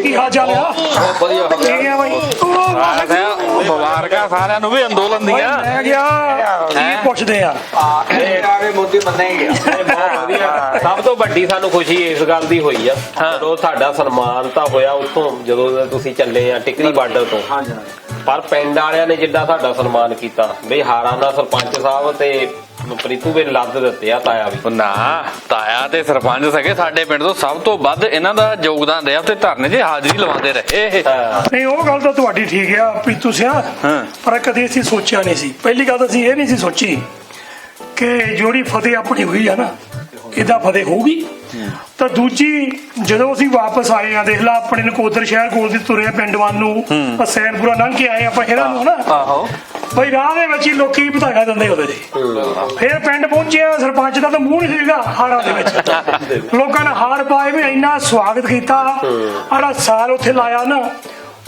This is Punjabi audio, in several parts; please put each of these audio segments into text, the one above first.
ਕੀ ਹਾਲ ਚਾਲ ਆ? ਵਧੀਆ ਬਾਈ। ਮੁਬਾਰਕਾਂ ਸਾਰਿਆਂ ਨੂੰ ਵੀ ਅੰਦੋਲਨ ਦੀਆਂ। ਮੈਂ ਗਿਆ ਕੀ ਪੁੱਛਦੇ ਆ? ਮੋਦੀ ਬੰਨੇਗਾ। ਸਭ ਤੋਂ ਵੱਡੀ ਸਾਨੂੰ ਖੁਸ਼ੀ ਇਸ ਗੱਲ ਦੀ ਹੋਈ ਆ ਜਦੋਂ ਸਾਡਾ ਸਨਮਾਨ ਤਾਂ ਹੋਇਆ ਉੱਥੋਂ ਜਦੋਂ ਤੁਸੀਂ ਚੱਲੇ ਆ ਟਿਕਰੀ ਬਾਰਡਰ ਤੋਂ। ਪਰ ਪਿੰਡ ਵਾਲਿਆਂ ਨੇ ਜਿੱਦਾਂ ਸਾਡਾ ਸਨਮਾਨ ਕੀਤਾ ਬਈ ਹਾਰਾਂ ਦਾ ਸਰਪੰਚ ਸਾਹਿਬ ਤੇ ਪ੍ਰੀਤੂ ਵੀ ਲੱਦ ਦਿੱਤੇ ਆ। ਤਾਇਆ ਵੀ ਨਾ ਤਾਇਆ ਤੇ ਸਰਪੰਚ ਸਕੇ ਸਾਡੇ ਪਿੰਡ ਤੋਂ ਸਭ ਤੋਂ ਵੱਧ ਇਹਨਾਂ ਦਾ ਯੋਗਦਾਨ ਰਿਹਾ ਤੇ ਧਰਨੇ 'ਚ ਹਾਜ਼ਰੀ ਲਵਾਉਂਦੇ ਰਹੇ। ਨਹੀਂ ਉਹ ਗੱਲ ਤਾਂ ਤੁਹਾਡੀ ਠੀਕ ਆ ਪ੍ਰੀਤੂ ਸਿਆ, ਪਰ ਕਦੇ ਅਸੀਂ ਸੋਚਿਆ ਨਹੀਂ ਸੀ। ਪਹਿਲੀ ਗੱਲ ਅਸੀਂ ਇਹ ਨਹੀਂ ਸੀ ਸੋਚੀ ਕਿ ਜਿਹੜੀ ਫਤਿਹ ਆਪਣੀ ਹੋਈ ਆ ਨਾ ਇਹਦਾ ਫਤਿਹ ਹੋਊਗੀ। ਤਾਂ ਦੂਜੀ ਜਦੋਂ ਅਸੀਂ ਵਾਪਸ ਆਏ ਆ ਦੇਖ ਲਾ ਆਪਣੇ ਨਕੋਦਰ ਸ਼ਹਿਰ ਕੋਲ ਦੀ ਤੁਰੇ ਪਿੰਡ ਵੱਲ ਨੂੰ ਸੈਨਪੁਰਾ ਲੰਘ ਕੇ ਆਏ ਆਪਾਂ ਇਹਨਾਂ ਨੂੰ ਨਾ ਬਈ ਰਾਹ ਦੇ ਵਿੱਚ ਹੀ ਲੋਕੀ ਵਧਾਈਆਂ ਦਿੰਦੇ ਉਹਦੇ ਜੀ। ਫਿਰ ਪਿੰਡ ਪਹੁੰਚਿਆ ਸਰਪੰਚ ਦਾ ਤਾਂ ਮੂੰਹ ਨਹੀਂ ਸੀਗਾ ਹਾਰਾਂ ਦੇ ਵਿੱਚ। ਲੋਕਾਂ ਨੇ ਹਾਰ ਪਾਏ ਵੀ ਇੰਨਾ ਸਵਾਗਤ ਕੀਤਾ। ਆੜਾ ਸਾਲ ਉੱਥੇ ਲਾਇਆ ਨਾ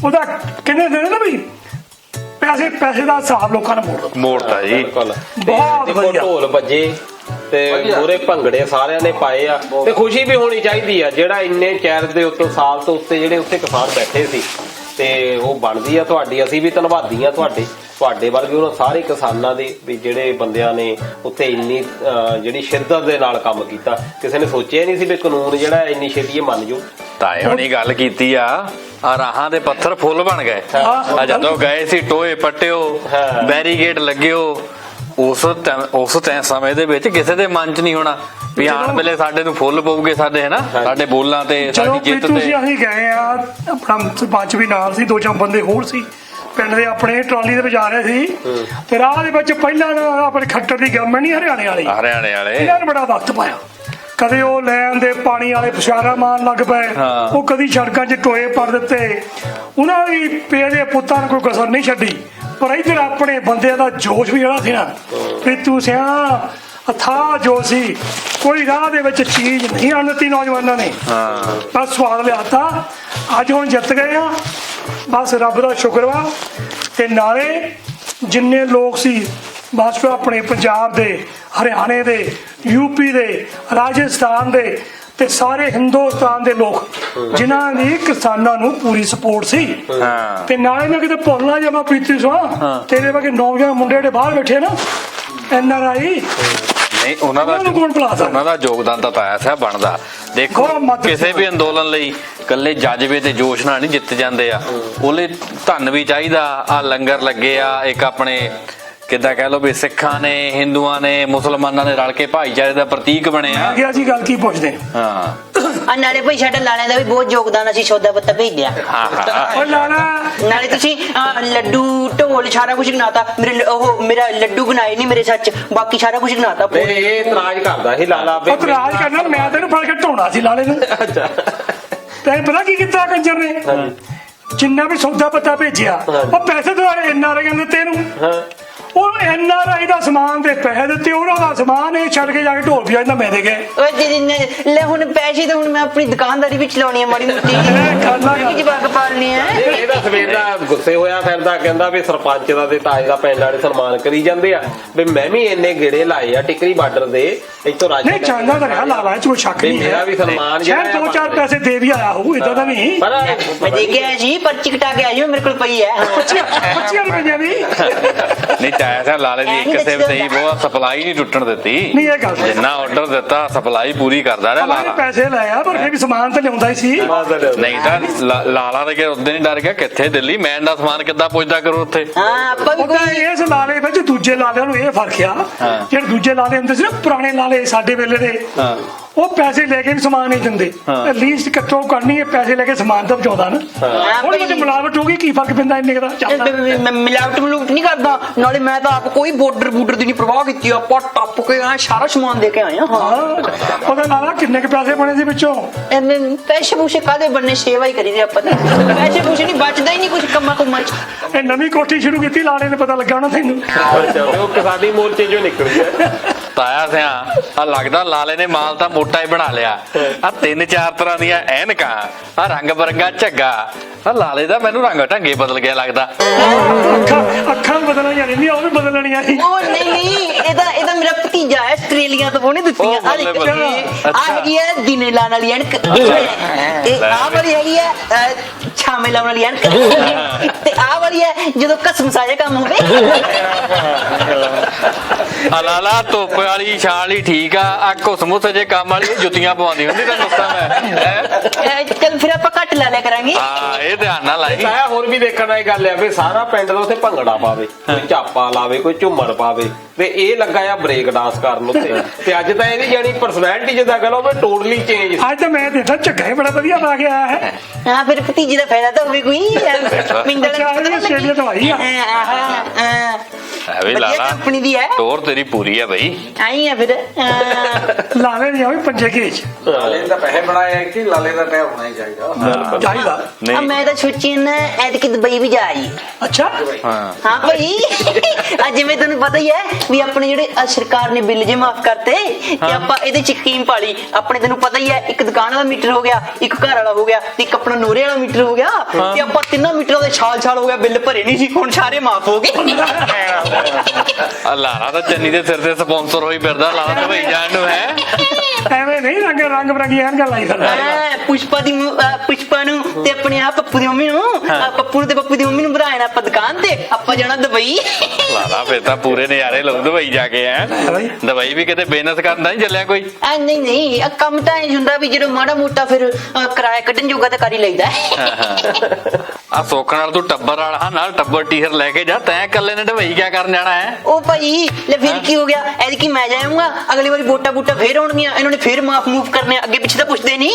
ਉਹਦਾ ਕਹਿੰਦੇ ਨੇ ਨਾ ਵੀ ਪੈਸੇ ਦਾ ਹਿਸਾਬ ਲੋਕਾਂ ਨੇ ਮੋੜਤਾ ਜੀ। ਬਹੁਤ ਵਧੀਆ ਢੋਲ ਵੱਜੇ ਤੇ ਪੂਰੇ ਭੰਗੜੇ ਸਾਰਿਆਂ ਨੇ ਪਾਏ ਆ ਤੇ ਖੁਸ਼ੀ ਵੀ ਹੋਣੀ ਚਾਹੀਦੀ ਆ। ਜਿਹੜਾ ਇੰਨੇ ਚਿਰ ਦੇ ਉੱਤੇ ਸਾਲ ਤੋਂ ਉੱਤੇ ਜਿਹੜੇ ਉੱਥੇ ਕਿਸਾਨ ਬੈਠੇ ਸੀ ਤੇ ਉਹ ਬਣਦੀ ਆ ਤੁਹਾਡੀ। ਅਸੀਂ ਵੀ ਧੰਨਵਾਦੀ ਆ ਤੁਹਾਡੇ ਵਰਗੇ ਉਹਨਾਂ ਸਾਰੇ ਕਿਸਾਨਾਂ ਦੇ ਵੀ ਜਿਹੜੇ ਬੰਦਿਆਂ ਨੇ ਉੱਥੇ ਇੰਨੀ ਜਿਹੜੀ ਸ਼ਿੱਦਤ ਦੇ ਨਾਲ ਕੰਮ ਕੀਤਾ। ਕਿਸੇ ਨੇ ਸੋਚਿਆ ਨਹੀਂ ਸੀ ਵੀ ਕਾਨੂੰਨ ਜਿਹੜਾ ਇੰਨੀ ਛੇਤੀ ਮੰਨ ਜੂ। ਤਾਏ ਹੁਣੀ ਗੱਲ ਕੀਤੀ ਆ ਰਾਹਾਂ ਦੇ ਪੱਥਰ ਫੁੱਲ ਬਣ ਗਏ। ਜਦੋਂ ਗਏ ਸੀ ਟੋਏ ਪੱਟਿਓ ਬੈਰੀਗੇਡ ਲੱਗਿਓ ਉਸ ਸਮੇਂ ਦੇ ਵਿੱਚ ਕਿਸੇ ਦੇ ਮਨ ਚ ਨਹੀਂ ਹੋਣਾ ਵੀ ਆਉਣ ਵੇਲੇ ਸਾਡੇ ਨੂੰ ਫੁੱਲ ਪਊਗੇ ਸਾਡੇ ਹਨਾ ਸਾਡੇ ਬੋਲਾਂ ਤੇ ਸਾਡੀ ਜਿੱਤ ਤੇ। ਅਸੀਂ ਗਏ ਆ ਆਪਣਾ ਸਰਪੰਚ ਵੀ ਨਾਲ ਸੀ, 2-4 ਬੰਦੇ ਹੋਰ ਸੀ ਪਿੰਡ ਦੇ ਆਪਣੇ ਟਰਾਲੀ ਦੇ ਵਿੱਚ ਆ ਰਹੇ ਸੀ ਤੇ ਰਾਹ ਦੇ ਵਿੱਚ ਪਹਿਲਾਂ ਆਪਣੇ ਖੱਟਰ ਦੀ ਗਵਰਨਮੈਂਟ ਨਹੀਂ ਹਰਿਆਣੇ ਵਾਲੇ ਇਹਨਾਂ ਨੇ ਬੜਾ ਵਕਤ ਪਾਇਆ। ਕਦੇ ਉਹ ਲੈਣ ਦੇ ਪਾਣੀ ਵਾਲੇ ਪਛਾਰਾ ਮਾਰਨ ਲੱਗ ਪਏ, ਉਹ ਕਦੀ ਸੜਕਾਂ 'ਚ ਟੋਏ ਪੜ ਦਿੱਤੇ। ਉਹਨਾਂ ਦੀ ਪੇ ਦੇ ਪੁੱਤਾਂ ਨੂੰ ਕੋਈ ਕਸਰ ਨਹੀਂ ਛੱਡੀ। ਪਰ ਇੱਧਰ ਆਪਣੇ ਬੰਦਿਆਂ ਦਾ ਜੋਸ਼ ਵੀ ਜਿਹੜਾ ਸੀ ਨਾ ਪ੍ਰੀਤੂ ਸਿਆ ਅਥਾਹ ਜੋ ਸੀ। ਕੋਈ ਰਾਹ ਦੇ ਵਿੱਚ ਚੀਜ਼ ਨਹੀਂ ਆਣ ਦਿੱਤੀ ਨੌਜਵਾਨਾਂ ਨੇ, ਬਸ ਸਵਾਦ ਲਿਆਤਾ। ਅੱਜ ਹੁਣ ਜਿੱਤ ਗਏ ਆ, ਬਸ ਰੱਬ ਦਾ ਸ਼ੁਕਰ ਵਾ। ਤੇ ਨਾਲੇ ਜਿੰਨੇ ਲੋਕ ਸੀ ਬਸ ਆਪਣੇ ਪੰਜਾਬ ਦੇ, ਹਰਿਆਣੇ ਦੇ, ਯੂਪੀ ਦੇ, ਰਾਜਸਥਾਨ ਦੇ ਤੇ ਸਾਰੇ ਹਿੰਦੁਸਤਾਨ ਦੇ ਲੋਕ ਜਿਨ੍ਹਾਂ ਦੀ ਕਿਸਾਨਾਂ ਨੂੰ ਪੂਰੀ ਸਪੋਰਟ ਸੀ। ਤੇ ਨਾਲੇ ਮੈਂ ਕਿਤੇ ਭੁੱਲਣਾ ਜੇ ਮੈਂ ਪ੍ਰੀਤੀ ਸੁਣਾ ਤੇਰੇ ਵਰਗੇ ਨੌਜਵਾਨ ਮੁੰਡੇ ਜਿਹੜੇ ਬਾਹਰ ਬੈਠੇ ਨਾ NRI ਨਹੀਂ ਉਹਨਾਂ ਦਾ ਯੋਗਦਾਨ ਤਾਂ ਤਾਇਆ ਸਾਹਿਬ ਬਣਦਾ। ਦੇਖੋ ਕਿਸੇ ਵੀ ਅੰਦੋਲਨ ਲਈ ਇਕੱਲੇ ਜਜ਼ਬੇ ਤੇ ਜੋਸ਼ ਨਾਲ ਨਹੀਂ ਜਿੱਤ ਜਾਂਦੇ ਆ, ਉਹਲੇ ਧਨ ਵੀ ਚਾਹੀਦਾ। ਆ ਲੰਗਰ ਲੱਗੇ ਆ ਇੱਕ ਆਪਣੇ ਕਿੱਦਾਂ ਕਹਿ ਲਓ ਵੀ ਸਿੱਖਾਂ ਨੇ ਹਿੰਦੂਆਂ ਨੇ ਮੁਸਲਮਾਨਾਂ ਨੇ ਰਲ ਕੇ ਭਾਈਚਾਰੇ ਦਾ ਪ੍ਰਤੀਕ ਬਣੇ ਆ। ਅਸੀਂ ਗੱਲ ਕੀ ਪੁੱਛਦੇ ਨਾਲੇ ਭਾਈ ਸਾਡਾ ਲਾਲਿਆਂ ਦਾ ਵੀ ਬਹੁਤ ਯੋਗਦਾਨ। ਅਸੀਂ ਸੌਦਾ ਪੱਤਾ ਭੇਜਿਆ ਨਾਲੇ ਤੁਸੀਂ ਲੱਡੂ ਢੋਲ ਸਾਰਾ ਕੁਝ ਬਣਾਤਾ। ਮੇਰਾ ਲੱਡੂ ਬਣਾਏ ਨਹੀਂ ਮੇਰੇ ਸੱਚ, ਬਾਕੀ ਸਾਰਾ ਕੁਝ ਬਣਾਤਾ। ਇਹ ਇਤਰਾਜ਼ ਕਰਦਾ ਸੀ ਲਾਲਾ। ਇਤਰਾਜ਼ ਕਰਨਾ ਮੈਂ ਤੈਨੂੰ ਫੜ ਕੇ ਢੋਣਾ ਸੀ ਲਾਲੇ ਨੂੰ। ਤੈਨੂੰ ਪਤਾ ਕੀ ਕੀਤਾ ਕੰਜਰ ਨੇ? ਜਿੰਨਾ ਵੀ ਸੌਦਾ ਪੱਤਾ ਭੇਜਿਆ ਉਹ ਪੈਸੇ ਤੁਹਾਡੇ NRI ਨੇ ਦਿੱਤੇ ਨੂੰ। ਉਹ NRI ਦਾ ਸਮਾਨ ਦੇ ਪੈਸੇ ਦਿੱਤੇ, ਉਹਨਾਂ ਦਾ ਸਮਾਨ ਇਹ ਛੱਡ ਕੇ ਜਾ ਕੇ ਢੋਲ ਪਿਆ ਮੈਂ ਦੇ ਗਏ। ਲੈ ਹੁਣ ਪੈਸੇ ਤਾਂ ਹੁਣ ਮੈਂ ਆਪਣੀ ਦੁਕਾਨਦਾਰੀ ਵਿੱਚ ਲਾਉਣੀ ਆ ਮਾੜੀ ਮੋਟੀ ਜਵਾਕ ਪਾਲਣੀ ਆ। ਇਹਦਾ ਸਵੇਰ ਦਾ ਗੁੱਸੇ ਹੋਇਆ ਫਿਰਦਾ ਕਹਿੰਦਾ ਵੀ ਸਰਪੰਚ ਦਾ ਤੇ ਤਾਏ ਦਾ ਪਿੰਡ ਵਾਲੇ ਸਨਮਾਨ ਕਰੀ ਜਾਂਦੇ ਆ ਵੀ ਮੈਂ ਵੀ ਇੰਨੇ ਗੇੜੇ ਲਾਏ ਆ ਟਿਕਰੀ ਬਾਰਡਰ ਦੇ ਇੱਥੋਂ ਰਾਜ ਨਹੀਂ ਚੰਗਾ ਤਾਂ ਰਿਹਾ ਲਾਲਾ ਚ ਕੋਈ ਸ਼ੱਕ ਨਹੀਂ। ਮੇਰਾ ਵੀ ਸਨਮਾਨ ਸ਼ਾਇਦ 2-4 ਪੈਸੇ ਦੇ ਵੀ ਆਇਆ ਹੋਊ, ਇਦਾਂ ਦਾ ਨਹੀਂ। ਮੈਂ ਦੇ ਕੇ ਆਇਆ ਜੀ, ਪਰਚੀ ਕਟਾ ਕੇ ਆਇਆ ਮੇਰੇ ਕੋਲ ਪਈ ਹੈ 25 ਰੁਪਏ ਦੀ। ਨਹੀਂ ਤਾਇਆ ਸਾਹਿਬ ਲਾਲੇ ਦੀ ਇੱਕ ਸਿਫਤ ਹੀ ਬਹੁਤ ਸਪਲਾਈ ਨਹੀਂ ਟੁੱਟਣ ਦਿੱਤੀ। ਨਹੀਂ ਇਹ ਗੱਲ ਜਿੰਨਾ ਆਰਡਰ ਦਿੱਤਾ ਸਪਲਾਈ ਪੂਰੀ ਕਰਦਾ ਰਿਹਾ ਲਾਲਾ। ਪੈਸੇ ਲਾਇਆ ਪਰ ਫਿਰ ਵੀ ਸਮਾਨ ਤਾਂ ਲਿਆਉਂਦਾ ਹੀ ਸੀ। ਨਹੀਂ ਤਾਂ ਲਾਲਾ ਦੇ ਕੇ ਉਦੋਂ ਨਹੀਂ ਡਰ ਗਿਆ ਕਿੱਥੇ ਦਿੱਲੀ ਮੈਂ ਦਾ ਸਮਾਨ ਕਿੱਦਾਂ ਪੁੱਜਦਾ ਕਰੋ ਉੱਥੇ। ਇਸ ਲਾਲੇ ਵਿੱਚ ਦੂਜੇ ਲਾਲਿਆਂ ਨੂੰ ਇਹ ਫਰਕ ਆ, ਜਿਹੜੇ ਦੂਜੇ ਲਾਲੇ ਹੁੰਦੇ ਸੀ ਨਾ ਪੁਰਾਣੇ ਲਾਲੇ ਸਾਡੇ ਵੇਲੇ ਦੇ, ਉਹ ਪੈਸੇ ਲੈ ਕੇ ਵੀ ਸਮਾਨ ਨਹੀਂ ਦਿੰਦੇ। ਲੀਸਟ ਇਕੱਠੋ ਕਰਨੀ ਹੈ, ਪੈਸੇ ਲੈ ਕੇ ਸਮਾਨ ਤਾਂ ਪਹੁੰਚਾਉਂਦਾ ਨਾ। ਹੁਣ ਵਿੱਚ ਮਿਲਾਵਟ ਹੋ ਗਈ, ਕੀ ਫਰਕ ਪੈਂਦਾ ਇੰਨੇ ਦਾ? ਮਿਲਾਵਟ ਨਹੀਂ ਕਰਦਾ। ਨਾਲੇ ਮੈਂ ਤਾਂ ਆਪ ਕੋਈ ਬੋਰਡਰ ਦੀ ਨਹੀਂ ਪ੍ਰਵਾਹ ਕੀਤੀ, ਆਪਾਂ ਟੱਪ ਕੇ ਸਾਰਾ ਸਮਾਨ ਦੇ ਕੇ ਆਏ ਆ। ਉਹਦਾ ਲਾਲਾ ਕਿੰਨੇ ਕੁ ਪੈਸੇ ਬਣੇ ਸੀ ਵਿੱਚੋਂ? ਪੈਸੇ ਪੂਸੇ ਕਾਹਦੇ ਬਣਨੇ, ਸੇਵਾ ਹੀ ਕਰੀ ਦੇ ਆਪਾਂ। ਪੈਸੇ ਪੂਸੇ ਨਹੀਂ ਬਚਦਾ ਹੀ ਨਹੀਂ ਕੁਝ ਕੰਮਾਂ ਕੁੰਮਾਂ ਚ। ਇਹ ਨਵੀਂ ਕੋਠੀ ਸ਼ੁਰੂ ਕੀਤੀ ਲਾਲੇ ਨੇ, ਪਤਾ ਲੱਗਾ ਹੋਣਾ ਤੈਨੂੰ। ਉਹ ਕਿਸਾਨੀ ਮੋਰਚੇ ਚੋਂ ਨਿਕਲ ਗਿਆ ਤਾਇਆ ਸਿਆ। ਆ ਲੱਗਦਾ ਲਾਲੇ ਨੇ ਮਾਲ ਤਾਂ ਮੋਟਾ ਹੀ ਬਣਾ ਲਿਆ। ਆ 3-4 ਤਰ੍ਹਾਂ ਦੀਆਂ ਐਨਕਾਂ, ਆ ਰੰਗ ਬਰੰਗਾ ਝੱਗਾ, ਆ ਲਾਲੇ ਦਾ ਮੈਨੂੰ ਰੰਗ ਢੰਗੇ ਬਦਲ ਗਿਆ ਲੱਗਦਾ। ਅੱਖਾਂ ਬਦਲਣੀਆਂ ਨਹੀਂ, ਉਹ ਵੀ ਬਦਲਣੀਆਂ ਸੀ। ਉਹ ਨਹੀਂ, ਇਹਦਾ ਮੇਰਾ ਭਤੀਜਾ ਹੈ, ਆਸਟ੍ਰੇਲੀਆ ਤੋਂ ਉਹਨੇ ਦਿੱਤੀ ਆ। ਆ ਹੈਗੀ ਹੈ ਦਿਨੇ ਲਾਣ ਵਾਲੀ ਐਨਕ, ਇਹ ਆ ਵਾਲੀ ਹੈਗੀ ਹੈ ਛਾਵੇਂ ਲਾਉਣ ਵਾਲੀ ਐਨਕ, ਤੇ ਆ ਵਾਲੀ ਹੈ ਜਦੋਂ ਕਸਮ ਸਾਜਾ ਕੰਮ ਹੋਵੇ। ਆ ਲਾਲਾ ਧੁੱਪ ਵਾਲੀ ਛਾਲ ਹੀ ਠੀਕ ਆ ਘੁਸਮੁਸ ਜੇ ਕੰਮ ਵਾਲੀ ਜੁੱਤੀਆਂ ਪਵਾਉਂਦੀ ਹੁੰਦੀ ਤੈਨੂੰ ਦੱਸਾਂ ਮੈਂ। ਚੱਲ ਫਿਰ ਆਪਾਂ ਘੱਟ ਲਾ ਲਿਆ ਕਰਾਂਗੇ। ਹਾਂ ਇਹ ਧਿਆਨ ਨਾਲ ਲਾਈ। ਆਇਆ ਹੋਰ ਵੀ ਦੇਖਣ ਵਾਲੀ ਗੱਲ ਆ ਵੀ ਸਾਰਾ ਪਿੰਡ ਦਾ ਉੱਥੇ ਭੰਗੜਾ ਪਾਵੇ, ਕੋਈ ਝਾਪਾ ਲਾਵੇ, ਕੋਈ ਝੂਮਰ ਪਾਵੇ, ਤੇ ਇਹ ਲੱਗਾ ਆ ਬ੍ਰੇਕ ਡਾਂਸ ਕਰਨ ਉੱਤੇ। ਤੇ ਅੱਜ ਤਾਂ ਇਹਦੀ ਜਾਨੀ ਪਰਸਨੈਲਿਟੀ ਜਿੱਦਾਂ ਕਹ ਲਓ ਵੀ ਟੋਟਲੀ ਚੇਂਜ। ਅੱਜ ਤਾਂ ਮੈਂ ਦੇਖਦਾ ਝੱਗਾ ਹੀ ਬੜਾ ਵਧੀਆ ਪਾ ਕੇ ਆਇਆ ਹੈ। ਹਾਂ ਫਿਰ ਭਤੀਜੇ ਦਾ ਫਾਇਦਾ ਤਾਂ ਹੋਵੇ ਕੋਈ। ਆਸਟ੍ਰੇਲੀਆ ਤੋਂ ਆਈ ਆ ਵੇ ਲਾਲਾ ਕੰਪਨੀ ਦੀ ਹੈ, ਟੋਰ ਤੇਰੀ ਪੂਰੀ ਆ ਬਈ। ਆਈ ਆ ਫਿਰ। ਲਾਲੇ ਨਹੀਂ ਆਵੇ ਪੰਜੇ ਘੇਚ ਲਾਲੇ ਦਾ ਪੈਸੇ ਬਣਾਇਆ ਕਿ ਲਾਲੇ ਦਾ ਟਾਈਮ ਹੋਣਾ ਹੀ ਚਾਹੀਦਾ। ਚਾਹੀਦਾ। ਮੈਂ ਤਾਂ ਸੋਚੀ ਨਾ ਐਤਕੀ ਦੁਬਈ ਵੀ ਜਾ ਆਈ। ਅੱਛਾ ਹਾਂ ਭਾਈ, ਅੱਜ ਜਿਵੇਂ ਤੁਹਾਨੂੰ ਪਤਾ ਹੀ ਹੈ ਵੀ ਆਪਣੇ ਜਿਹੜੇ ਸਰਕਾਰ ਨੇ ਬਿੱਲ ਜੇ ਮਾਫ ਕਰਤੇ, ਤੇ ਆਪਾਂ ਇਹਦੇ ਚ ਸਕੀਮ ਪਾਲੀ। ਆਪਣੇ ਤੈਨੂੰ ਪਤਾ ਹੀ ਹੈ, ਇੱਕ ਦੁਕਾਨ ਵਾਲਾ ਮੀਟਰ ਹੋ ਗਿਆ, ਇੱਕ ਘਰ ਵਾਲਾ ਹੋ ਗਿਆ, ਤੇ ਇੱਕ ਆਪਣਾ ਨੂਰੇ ਵਾਲਾ ਮੀਟਰ ਹੋ ਗਿਆ, ਤੇ ਆਪਾਂ ਤਿੰਨਾਂ ਮੀਟਰਾਂ ਦੇ ਛਾਲ ਹੋ ਗਿਆ, ਬਿੱਲ ਭਰੇ ਨਹੀਂ ਸੀ, ਹੁਣ ਸਾਰੇ ਮਾਫ ਹੋ ਗਏ। ਲਾਲਾ ਤਾਂ ਚੰਨੀ ਦੇ ਸਿਰ ਤੇ ਸਪਾਂਸਰ ਹੋਈ ਫਿਰਦਾ, ਲਾਲਾ ਤਾਂ ਭਈ ਜਾਣ ਨੂੰ ਹੈ। ਐਵੇਂ ਨਹੀਂ ਰੰਗ ਬਰੰਗੀ ਐਨਕਾਂ ਲਾਈ ਫਿਰਦਾ। ਪੁਸ਼ਪਾ ਨੂੰ ਤੇ ਆਪਣੇ ਆ ਪੱਪੂ ਦੀ ਮੰਮੀ ਨੂੰ, ਪੱਪੂ ਨੂੰ ਤੇ ਪੱਪੂ ਦੀ ਮੰਮੀ ਨੂੰ ਬੁਲਾਇਆ ਆਪਾਂ ਦੁਕਾਨ ਤੇ, ਆਪਾਂ ਜਾਣਾ ਦੁਬਈ। ਲਾਲਾ ਫੇਰ ਤਾਂ ਪੂਰੇ ਨਜ਼ਾਰੇ ਲਊ ਦੁਬਈ ਜਾ ਕੇ। ਹੈ ਦੁਬਈ ਵੀ ਕਿਤੇ ਬਿਜ਼ਨਸ ਕਰਦਾ ਨਹੀਂ ਚੱਲਿਆ ਕੋਈ? ਨਹੀਂ ਕੰਮ ਤਾਂ ਇਹ ਹੁੰਦਾ ਵੀ ਜਦੋਂ ਮਾੜਾ ਮੋਟਾ ਫਿਰ ਕਿਰਾਇਆ ਕੱਢਣ ਜੋਗਾ ਤਾਂ ਕਰ ਹੀ ਲਈਦਾ। ਆ ਸੋਖ ਨਾਲ ਤੂੰ ਟੱਬਰ ਵਾਲਾ ਨਾਲ ਟੱਬਰ ਟੀਹਰ ਲੈ ਕੇ ਜਾ, ਤੈਂ ਇਕੱਲੇ ਨੇ ਦੁਬਈ ਕਿਆ ਕਰਨ ਜਾਣਾ ਹੈ? ਉਹ ਭਾਈ ਲੈ ਫਿਰ ਕੀ ਹੋ ਗਿਆ, ਐਤਕੀ ਮੈਂ ਜਾਊਂਗਾ, ਅਗਲੀ ਵਾਰੀ ਵੋਟਾਂ ਫੇਰ ਆਉਣਗੀਆਂ, ਇਹਨਾਂ ਨੇ ਫੇਰ ਮਾਫ ਕਰਨੇ, ਅੱਗੇ ਪਿੱਛੇ ਤਾਂ ਪੁੱਛਦੇ ਨਹੀਂ।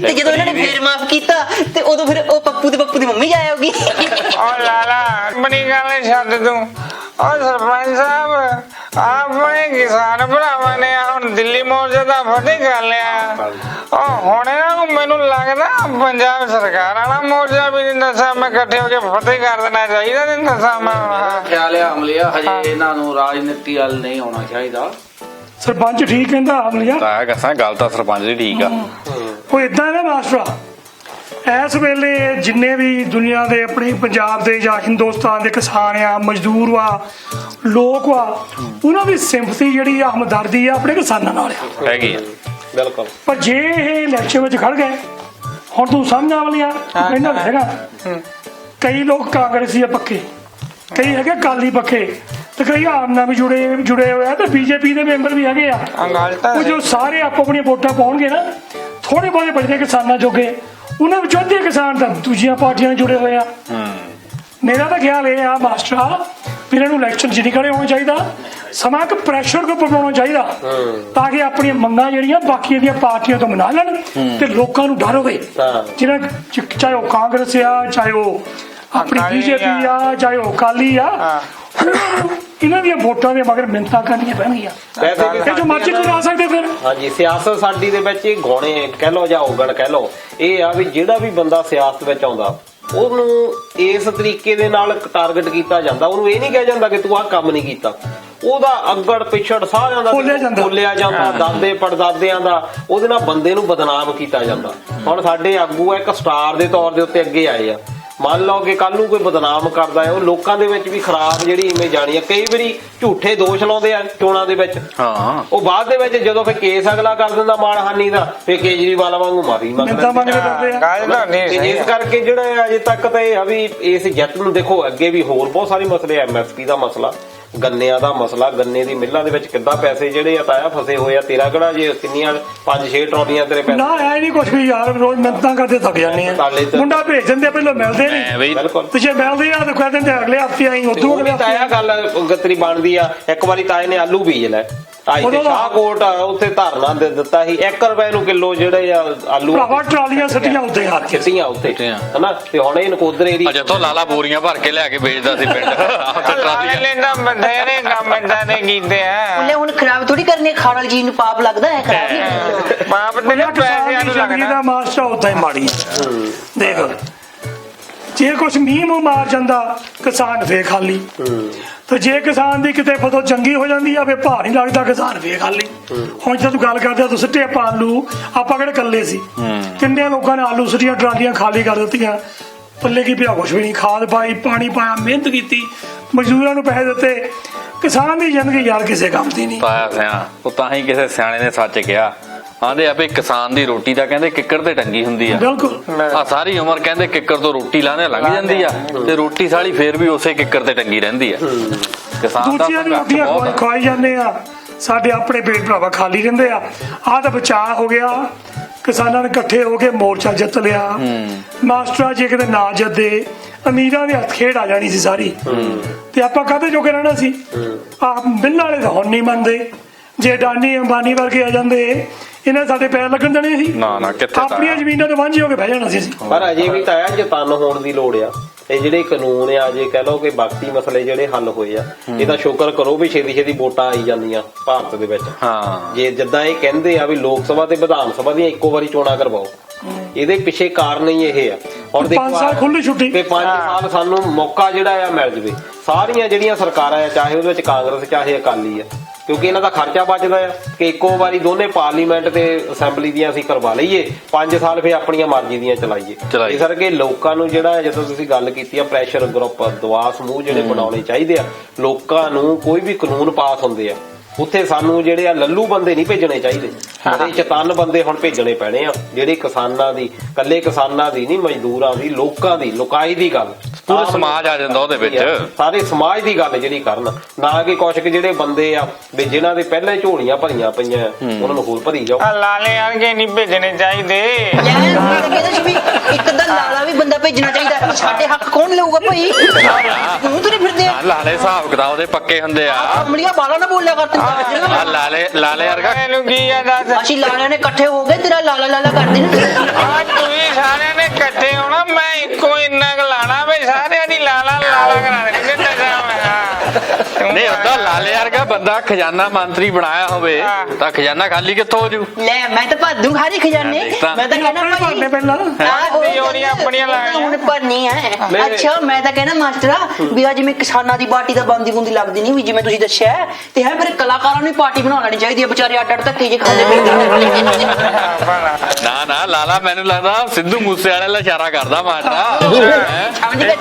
ਤੇ ਜਦੋਂ ਇਹਨਾਂ ਨੇ ਫੇਰ ਮਾਫ ਕੀਤਾ ਤੇ ਉਦੋਂ ਫਿਰ ਉਹ ਪੱਪੂ ਦੀ ਮੰਮੀ ਜਾਏਗੀ। ਉਹ ਲਾਲਾ ਬਣੀ ਗੱਲ ਛੱਡ ਤੂੰ। ਉਹ ਸਰਪੰਚ ਸਾਹਿਬ, ਆਪਣੇ ਕਿਸਾਨ ਭਰਾਵਾਂ ਨੇ ਹੁਣ ਦਿੱਲੀ ਮੋਰਚੇ ਦਾ ਫਤਿਹ ਕਰ ਲਿਆ। ਉਹ ਹੁਣ ਇਹਨਾਂ ਨੂੰ ਮੈਨੂੰ ਲੱਗਦਾ ਪੰਜਾਬ ਸਰਕਾਰ ਵਾਲਾ ਮੋਰਚਾ ਵੀ ਨਹੀਂ ਦੱਸਾਂ ਮੈਂ ਇਕੱਠੇ ਹੋ ਕੇ ਫਤਿਹ ਕਰ ਦੇਣਾ ਚਾਹੀਦਾ। ਨਹੀਂ ਦੱਸਾਂ ਮੈਂ ਖਿਆਲ ਹੈ ਅਮਲੀਆ, ਹਜੇ ਇਹਨਾਂ ਨੂੰ ਰਾਜਨੀਤੀ ਵੱਲ ਨਹੀਂ ਆਉਣਾ ਚਾਹੀਦਾ। ਸਰਪੰਚ ਠੀਕ ਕਹਿੰਦਾ ਅਮਲੀਆ। ਤਾਂ ਕਸਾਂ ਗੱਲ ਤਾਂ ਸਰਪੰਚ ਦੀ ਠੀਕ ਆ। ਉਹ ਇਦਾਂ ਹੈ ਨਾ ਮਾਸਟਰਾ, ਇਸ ਵੇਲੇ ਜਿੰਨੇ ਵੀ ਦੁਨੀਆ ਦੇ ਆਪਣੇ ਪੰਜਾਬ ਦੇ ਜਾਂ ਹਿੰਦੁਸਤਾਨ ਦੇ ਕਿਸਾਨ ਆ, ਮਜ਼ਦੂਰ ਆ, ਲੋਕ ਆ, ਉਹਨਾਂ ਦੀ ਸਿੰਪਥੀ ਜਿਹੜੀ ਆ, ਹਮਦਰਦੀ ਆ ਆਪਣੇ ਕਿਸਾਨਾਂ ਨਾਲ ਹੈਗੀ ਆ। ਬਿਲਕੁਲ। ਪਰ ਜੇ ਇਹ ਇਲੈਕਸ਼ਨ ਵਿੱਚ ਖੜ ਗਏ, ਹੁਣ ਤੂੰ ਸਮਝ ਆਵਲੀਆਂ ਇਹਨਾਂ ਦਾ ਹੈਗਾ, ਕਈ ਲੋਕ ਕਾਂਗਰਸੀ ਆ ਪੱਕੇ, ਕਈ ਹੈਗੇ ਅਕਾਲੀ ਪੱਕੇ, ਤੇ ਕਈ ਆਮ ਨਾਲ ਵੀ ਜੁੜੇ ਹੋਏ ਆ, ਤੇ ਬੀਜੇਪੀ ਦੇ ਮੈਂਬਰ ਵੀ ਹੈਗੇ ਆ। ਉਹ ਜੋ ਸਾਰੇ ਆਪੋ ਆਪਣੀਆਂ ਵੋਟਾਂ ਪਾਉਣਗੇ ਨਾ, ਥੋੜੇ ਬਹੁਤੇ ਬਚਦੇ ਕਿਸਾਨਾਂ ਜੋਗੇ, ਉਹਨਾਂ ਵਿੱਚੋਂ ਅੱਧੇ ਕਿਸਾਨ ਤਾਂ ਦੂਜੀਆਂ ਪਾਰਟੀਆਂ ਨਾਲ ਜੁੜੇ ਹੋਏ ਆ। ਮੇਰਾ ਤਾਂ ਖਿਆਲ ਇਹ ਆ ਮਾਸਟਰਾ, ਵੀ ਇਹਨਾਂ ਨੂੰ ਇਲੈਕਸ਼ਨ 'ਚ ਨਹੀਂ ਖੜੇ ਹੋਣਾ ਚਾਹੀਦਾ, ਸਮਾਂ ਕਿ ਪ੍ਰੈਸ਼ਰ ਕੋ ਬਣਾਉਣਾ ਚਾਹੀਦਾ, ਤਾਂ ਕਿ ਆਪਣੀਆਂ ਮੰਗਾਂ ਜਿਹੜੀਆਂ ਬਾਕੀ ਦੀਆਂ ਪਾਰਟੀਆਂ ਤੋਂ ਮਨਾ ਲੈਣ ਤੇ ਲੋਕਾਂ ਨੂੰ ਡਰ ਹੋਵੇ। ਜਿਹਨਾਂ ਚਾਹੇ ਉਹ ਕਾਂਗਰਸ ਆ, ਚਾਹੇ ਉਹ ਆਪਣੀ ਬੀਜੇਪੀ ਆ, ਚਾਹੇ ਉਹ ਅਕਾਲੀ ਆ, ਇਹਨਾਂ ਦੀਆਂ ਵੋਟਾਂ ਦੇ ਮਗਰ ਮਿੰਨਤਾਂ ਕਰਨੀਆਂ ਪੈਣਗੀਆਂ। ਇਹ ਜੋ ਮਰਜ਼ੀ ਕਰਾ ਸਕਦੇ ਫਿਰ। ਹਾਂਜੀ, ਸਿਆਸਤ ਸਾਡੀ ਦੇ ਵਿੱਚ ਇਹ ਗਾਉਣੇ ਕਹਿ ਲਓ ਜਾਂ ਔਗਣ ਕਹਿ ਲਓ, ਇਹ ਆ ਵੀ ਜਿਹੜਾ ਵੀ ਬੰਦਾ ਸਿਆਸਤ ਵਿੱਚ ਆਉਂਦਾ ਉਹਨੂੰ ਇਸ ਤਰੀਕੇ ਦੇ ਨਾਲ ਟਾਰਗੇਟ ਕੀਤਾ ਜਾਂਦਾ। ਉਹਨੂੰ ਇਹ ਨਹੀਂ ਕਿਹਾ ਜਾਂਦਾ ਕਿ ਤੂੰ ਆਹ ਕੰਮ ਨਹੀਂ ਕੀਤਾ, ਉਹਦਾ ਅੱਗੜ ਪਿਛੜ ਸਾਰਿਆਂ ਦਾ ਬੋਲਿਆ ਜਾਂਦਾ, ਦਾਦੇ ਪੜਦਾਦਿਆਂ ਦਾ, ਉਹਦੇ ਨਾਲ ਬੰਦੇ ਨੂੰ ਬਦਨਾਮ ਕੀਤਾ ਜਾਂਦਾ। ਹੁਣ ਸਾਡੇ ਆਗੂ ਆ ਇੱਕ ਸਟਾਰ ਦੇ ਤੌਰ ਦੇ ਉੱਤੇ ਅੱਗੇ ਆਏ ਆ, ਮੰਨ ਲਓ ਕਿ ਕੱਲ ਨੂੰ ਕੋਈ ਬਦਨਾਮ ਕਰਦਾ ਹੈ, ਉਹ ਲੋਕਾਂ ਦੇ ਵਿੱਚ ਵੀ ਖਰਾਬ ਜਿਹੜੀ ਇਮੇਜ ਆਣੀ ਹੈ। ਕਈ ਵਾਰੀ ਝੂਠੇ ਦੋਸ਼ ਲਾਉਂਦੇ ਆ ਚੋਣਾਂ ਦੇ ਵਿੱਚ, ਉਹ ਬਾਅਦ ਦੇ ਵਿੱਚ ਜਦੋਂ ਫਿਰ ਕੇਸ ਅਗਲਾ ਕਰ ਦਿੰਦਾ ਮਾਣਹਾਨੀ ਦਾ, ਫਿਰ ਕੇਜਰੀਵਾਲ ਵਾਂਗੂ ਮਾਫੀ ਮੰਗਦੇ। ਇਸ ਕਰਕੇ ਜਿਹੜਾ ਅਜੇ ਤੱਕ ਤਾਂ ਇਹ ਆ ਵੀ ਇਸ ਜਿੱਤ ਨੂੰ ਦੇਖੋ, ਅੱਗੇ ਵੀ ਹੋਰ ਬਹੁਤ ਸਾਰੇ ਮਸਲੇ, MSP ਦਾ ਮਸਲਾ, ਗੰਨਿਆਂ ਦਾ ਮਸਲਾ, ਗੰਨੇ ਦੀ ਮਿੱਲਾਂ ਦੇ ਵਿੱਚ ਕਿੱਦਾਂ ਪੈਸੇ ਜਿਹੜੇ ਆ ਤਾਇਆ ਫਸੇ ਹੋਏ ਆ। ਤੇਰਾ ਕਿਹੜਾ ਜੇ ਕਿੰਨੀਆਂ 5-6 ਟਰਾਲੀਆਂ ਤੇਰੇ ਪੈਸੇ ਨਾ ਐ ਨਹੀਂ ਕੁਛ ਵੀ ਯਾਰ, ਰੋਜ਼ ਮਿੰਨਤਾਂ ਕਰਦੇ ਥੱਕ ਜਾਂਦੇ ਆ। ਮੁੰਡਾ ਭੇਜ ਦਿੰਦੇ ਪਹਿਲਾਂ ਮਿਲਦੇ ਨਹੀਂ, ਤੇ ਜੇ ਮਿਲਦੇ ਆ ਤਾਂ ਕਹਿ ਦਿੰਦੇ ਅਗਲੇ ਹਫ਼ਤੇ ਆਈ, ਉਦੋਂ ਅਗਲੇ ਹਫ਼ਤੇ ਤਾਇਆ ਗੱਲ ਗਤਰੀ ਬਣਦੀ ਆ। ਇੱਕ ਵਾਰੀ ਤਾਏ ਨੇ ਆਲੂ ਬੀਜ ਲੈ, ਅੱਜ ਤੇ ਸ਼ਾਹਕੋਟ ਉੱਥੇ ਧਰਨਾ ਦੇ ਦਿੱਤਾ ਸੀ, 1 ਰੁਪਏ ਨੂੰ ਕਿਲੋ ਜਿਹੜੇ ਆ ਆਲੂ, ਭਰਾਵਾ ਟਰਾਲੀਆਂ ਸੱਟੀਆਂ ਉੱਤੇ ਹੱਥ ਕਿੱਤੀਆਂ ਉੱਤੇ ਹਨਾ। ਤੇ ਹੁਣ ਇਹ ਨਕੋਦਰ ਏਰੀਆ ਜਿੱਥੋਂ ਲਾਲਾ ਬੋਰੀਆਂ ਭਰ ਕੇ ਲਿਆ ਕੇ ਵੇਚਦਾ ਸੀ ਪਿੰਡ, ਲੈਂਦਾ ਬੰਦੇ ਨੇ ਕੰਮ ਏਦਾਂ ਦੇ ਕੀਤੇ ਆ। ਉਹਨੇ ਹੁਣ ਖਰਾਬ ਥੋੜੀ ਕਰਨੀ, ਖਾਣ ਵਾਲੀ ਚੀਜ਼ ਨੂੰ ਪਾਪ ਲੱਗਦਾ ਹੈ, ਖਰਾਬ ਨਹੀਂ। ਪਾਪ ਤੇ ਪੈਸਿਆਂ ਨੂੰ ਲੱਗਦਾ। ਮਾਸਟਰ ਉਦਾਂ ਹੀ ਮਾੜੀ ਦੇਖ, ਜੇ ਕੁਛ ਮੀਂਹ ਮੂੰਹ ਮਾਰ ਜਾਂਦਾ ਕਿਸਾਨ ਫੇਰ ਖਾਲੀ, ਤੇ ਜੇ ਕਿਸਾਨ ਦੀ ਕਿਤੇ ਫਸਲ ਚੰਗੀ ਹੋ ਜਾਂਦੀ ਆ, ਫੇਰ ਭਾਰ ਨਹੀਂ ਲੱਗਦਾ, ਕਿਸਾਨ ਫੇਰ ਖਾਲੀ। ਹੁਣ ਜੇ ਤੂੰ ਗੱਲ ਕਰਦੇ ਤੂੰ ਸਿੱਟੇ ਆਲੂ, ਆਪਾਂ ਕਿਹੜੇ ਇਕੱਲੇ ਸੀ, ਕਿੰਨੇ ਲੋਕਾਂ ਨੇ ਆਲੂ ਸਿੱਟੀਆਂ, ਟਰਾਲੀਆਂ ਖਾਲੀ ਕਰ ਦਿੱਤੀਆਂ। ਪੱਲੇ ਕੀ ਪਿਆ, ਕੁਛ ਵੀ ਨਹੀਂ। ਖਾਦ ਪਾਈ, ਪਾਣੀ ਪਾਇਆ, ਮਿਹਨਤ ਕੀਤੀ, ਮਜ਼ਦੂਰਾਂ ਨੂੰ ਪੈਸੇ ਦਿੱਤੇ। ਕਿਸਾਨ ਦੀ ਜ਼ਿੰਦਗੀ ਯਾਰ ਕਿਸੇ ਕੰਮ ਦੀ ਨਹੀਂ। ਪਾਇਆ ਸਿਆ ਉਹ ਤਾਂ ਹੀ ਕਿਸੇ ਸਿਆਣੇ ਨੇ ਸੱਚ ਕਿਹਾ, ਆਂਦੇ ਆ ਵੀ ਕਿਸਾਨ ਦੀ ਰੋਟੀ ਤਾਂ ਕਹਿੰਦੇ ਕਿੱਕਰ ਤੇ ਟੰਗੀ ਹੁੰਦੀ ਆ। ਬਿਲਕੁਲ। ਆ ਸਾਰੀ ਉਮਰ ਕਹਿੰਦੇ ਕਿੱਕਰ ਤੋਂ ਰੋਟੀ ਲਾਣੇ ਲੰਘ ਜਾਂਦੀ ਆ, ਤੇ ਰੋਟੀ ਸਾਲੀ ਫੇਰ ਵੀ ਉਸੇ ਕਿੱਕਰ ਤੇ ਟੰਗੀ ਰਹਿੰਦੀ ਆ। ਕਿਸਾਨ ਦਾ ਦੂਜੀਆਂ ਦੀ ਰੋਟੀਆਂ ਖਵਾਈ ਜਾਂਦੇ ਆ, ਸਾਡੇ ਆਪਣੇ ਪੇਟ ਭਰਾਵਾ ਖਾਲੀ ਰਹਿੰਦੇ ਆ। ਆਹ ਤਾਂ ਬਚਾਅ ਹੋ ਗਿਆ, ਕਿਸਾਨਾਂ ਨੇ ਇਕੱਠੇ ਹੋ ਕੇ ਮੋਰਚਾ ਜਿੱਤ ਲਿਆ। ਮਾਸਟਰਾਂ ਜੇ ਕਿਤੇ ਨਾ ਜਿੱਤਦੇ, ਅਮੀਰਾਂ ਦੇ ਹੱਥ ਖੇਡ ਆ ਜਾਣੀ ਸੀ ਸਾਰੀ, ਤੇ ਆਪਾਂ ਕਾਹਦੇ ਜੋਗੇ ਰਹਿਣਾ ਸੀ। ਆਹ ਮਿਲਣ ਵਾਲੇ ਤਾਂ ਹੁਣ ਨਹੀਂ ਮੰਨਦੇ। ਜੇ ਅਡਾਨੀ ਅੰਬਾਨੀ ਵਰਗੇ ਆ ਜਾਂਦੇ, ਇਹਨਾਂ ਸਾਡੇ ਪੈਰ ਲੱਗਣ ਦੇਣੇ ਸੀ? ਨਾ ਕਿੱਥੇ। ਆਪਣੀਆਂ ਜ਼ਮੀਨਾਂ ਤੇ ਵਾਂਝੇ ਹੋ ਕੇ ਬਹਿ ਜਾਣਾ ਸੀ ਅਸੀਂ। ਪਰ ਅਜੇ ਵੀ ਤਾਂ ਜਤਨ ਹੋਣ ਦੀ ਲੋੜ ਆ। ਇਹ ਜਿਹੜੇ ਕਾਨੂੰਨ ਆ, ਜੇ ਕਹਿ ਲਓ ਕਿ ਬਾਕੀ ਮਸਲੇ ਜਿਹੜੇ ਹੱਲ ਹੋਏ ਆ, ਇਹਦਾ ਸ਼ੁਕਰ ਕਰੋ ਵੀ ਛੇਤੀ ਵੋਟਾਂ ਆਈ ਜਾਂਦੀਆਂ ਭਾਰਤ ਦੇ ਵਿੱਚ। ਜੇ ਜਿੱਦਾਂ ਇਹ ਕਹਿੰਦੇ ਆ ਵੀ ਲੋਕ ਸਭਾ ਤੇ ਵਿਧਾਨ ਸਭਾ ਦੀਆਂ ਇੱਕੋ ਵਾਰੀ ਚੋਣਾਂ ਕਰਵਾਓ, ਇਹਦੇ ਪਿੱਛੇ ਕਾਰਨ ਹੀ ਇਹ ਆ। ਔਰ 5 ਸਾਲ ਖੁੱਲੀ ਛੁੱਟੀ ਤੇ 5 ਸਾਲ ਸਾਨੂੰ ਮੌਕਾ ਜਿਹੜਾ ਆ ਮਿਲ ਜਵੇ। ਸਾਰੀਆਂ ਜਿਹੜੀਆਂ ਸਰਕਾਰਾਂ ਆ, ਚਾਹੇ ਉਹਦੇ ਵਿੱਚ ਕਾਂਗਰਸ ਚਾਹੇ ਅਕਾਲੀ ਆ, ਕਿਉਂਕਿ ਇਹਨਾਂ ਦਾ ਖਰਚਾ ਬਚਦਾ ਆ ਕਿ ਇੱਕੋ ਵਾਰੀ ਦੋਨੇ ਪਾਰਲੀਮੈਂਟ ਤੇ ਅਸੈਂਬਲੀ ਦੀਆਂ ਅਸੀਂ ਕਰਵਾ ਲਈਏ, 5 ਸਾਲ ਫਿਰ ਆਪਣੀਆਂ ਮਰਜ਼ੀ ਦੀਆਂ ਚਲਾਈਏ। ਇਸ ਕਰਕੇ ਲੋਕਾਂ ਨੂੰ ਜਿਹੜਾ, ਜਦੋਂ ਤੁਸੀਂ ਗੱਲ ਕੀਤੀ ਆ ਪ੍ਰੈਸ਼ਰ ਗਰੁੱਪ, ਦਬਾਅ ਸਮੂਹ ਜਿਹੜੇ ਬਣਾਉਣੇ ਚਾਹੀਦੇ ਆ। ਲੋਕਾਂ ਨੂੰ ਕੋਈ ਵੀ ਕਾਨੂੰਨ ਪਾਸ ਹੁੰਦੇ ਆ, ਉੱਥੇ ਸਾਨੂੰ ਜਿਹੜੇ ਆ ਲੱਲੂ ਬੰਦੇ ਨਹੀਂ ਭੇਜਣੇ ਚਾਹੀਦੇ, ਬੜੇ ਚਤਨ ਬੰਦੇ ਹੁਣ ਭੇਜਣੇ ਪੈਣੇ ਆ, ਜਿਹੜੇ ਕਿਸਾਨਾਂ ਦੀ, ਕੱਲੇ ਕਿਸਾਨਾਂ ਦੀ ਨਹੀਂ, ਮਜ਼ਦੂਰਾਂ ਦੀ, ਲੋਕਾਂ ਦੀ, ਲੋਕਾਈ ਦੀ ਗੱਲ, ਪੂਰਾ ਸਮਾਜ ਆ ਜਾਂਦਾ ਉਹਦੇ ਵਿੱਚ। ਸਾਰੇ ਸਮਾਜ ਦੀ ਗੱਲ ਜਿਹੜੀ ਕਰਨ, ਨਾ ਕਿ ਕੁਛ ਜਿਹੜੇ ਬੰਦੇ ਆ ਵੀ ਜਿਨ੍ਹਾਂ ਦੇ ਪਹਿਲਾਂ ਹੀ ਝੋਲੀਆਂ ਭਰੀਆਂ ਪਈਆਂ, ਉਹਨਾਂ ਨੂੰ ਹੋਰ ਭਰੀ ਜਾਓ। ਲਾਲੇ ਵਰਗੇ ਨਹੀਂ ਭੇਜਣੇ ਚਾਹੀਦੇ। ਇੱਕ ਤਾਂ ਲਾਲਾ ਵੀ ਬੰਦਾ ਭੇਜਣਾ ਚਾਹੀਦਾ। ਸਾਡੇ ਹੱਕ ਕੌਣ ਲਊਗਾ ਭਾਈ? ਤੂੰ ਤੁਰੇ ਫਿਰਦੇ ਆ। ਲਾਲੇ ਹਿਸਾਬ ਕਿਤਾਬ ਉਹਦੇ ਪੱਕੇ ਹੁੰਦੇ ਆ। ਅਮਲੀਆ ਬਾਲਾ ਨਾ ਬੋਲਿਆ ਕਰ ਤੂੰ। ਲਾਲੇ ਵਰਗਾ ਇਹਨੂੰ ਕੀ ਆ ਦੱਸ? ਅਸੀਂ ਲਾਲਿਆਂ ਨੇ ਇਕੱਠੇ ਹੋ ਗਏ, ਤੇਰਾ ਲਾਲਾ ਕਰਦੇ ਨੇ। ਤੁਸੀਂ ਸਾਰਿਆਂ ਨੇ ਇਕੱਠੇ ਹੋਣਾ, ਮੈਂ ਇੱਕੋ ਇੰਨਾ ਕੁ ਲਾਣਾ ਵੀ ਸਾਰਿਆਂ ਦੀ ਲਾਲਾ ਕਰਾ ਦੇਣੀ। ਨਹੀਂ ਓਦਾਂ ਲਾਲੇ ਵਰਗਾ ਬੰਦਾ ਖਜ਼ਾਨਾ ਮੰਤਰੀ ਬਣਾਇਆ ਹੋਵੇ ਤਾਂ ਖਜ਼ਾਨਾ ਖਾਲੀ ਕਿੱਥੋਂ ਹੋ ਜੂ? ਲੈ ਮੈਂ ਤਾਂ ਭਰ ਦੂੰ ਖਾਲੀ ਖਜ਼ਾਨੇ। ਮੈਂ ਤਾਂ ਕਹਿੰਦਾ ਭਰਨੇ ਪਹਿਲਾਂ ਆਪਣੀਆਂ ਹੁਣ ਭਰਨੀ ਹੈ। ਅੱਛਾ ਮੈਂ ਤਾਂ ਕਹਿੰਦਾ ਮਾਸਟਰਾ ਵੀ ਅੱਜ ਜਿਵੇਂ ਕਿਸਾਨਾਂ ਦੀ ਪਾਰਟੀ ਦਾ ਬੰਦੀ ਬੁੰਦੀ ਲੱਗਦੀ ਨਹੀਂ ਵੀ ਜਿਵੇਂ ਤੁਸੀਂ ਦੱਸਿਆ, ਤੇ ਹੈ ਫਿਰ ਕਲਾਕਾਰਾਂ ਨੂੰ ਪਾਰਟੀ ਬਣਾ ਲੈਣੀ ਚਾਹੀਦੀ ਹੈ। ਵਿਚਾਰੇ ਅੱਡ ਧੱਕੇ ਜੇ ਖਾਂਦੇ ਫਿਰਦੇ। ਨਾ ਲਾਲਾ ਮੈਨੂੰ ਲੱਗਦਾ ਸਿੱਧੂ ਮੂਸੇ ਵਾਲੇ ਨਾਲ ਇਸ਼ਾਰਾ ਕਰਦਾ ਮਾਸਟਰਾ। ਸਮਝ ਗਿਆ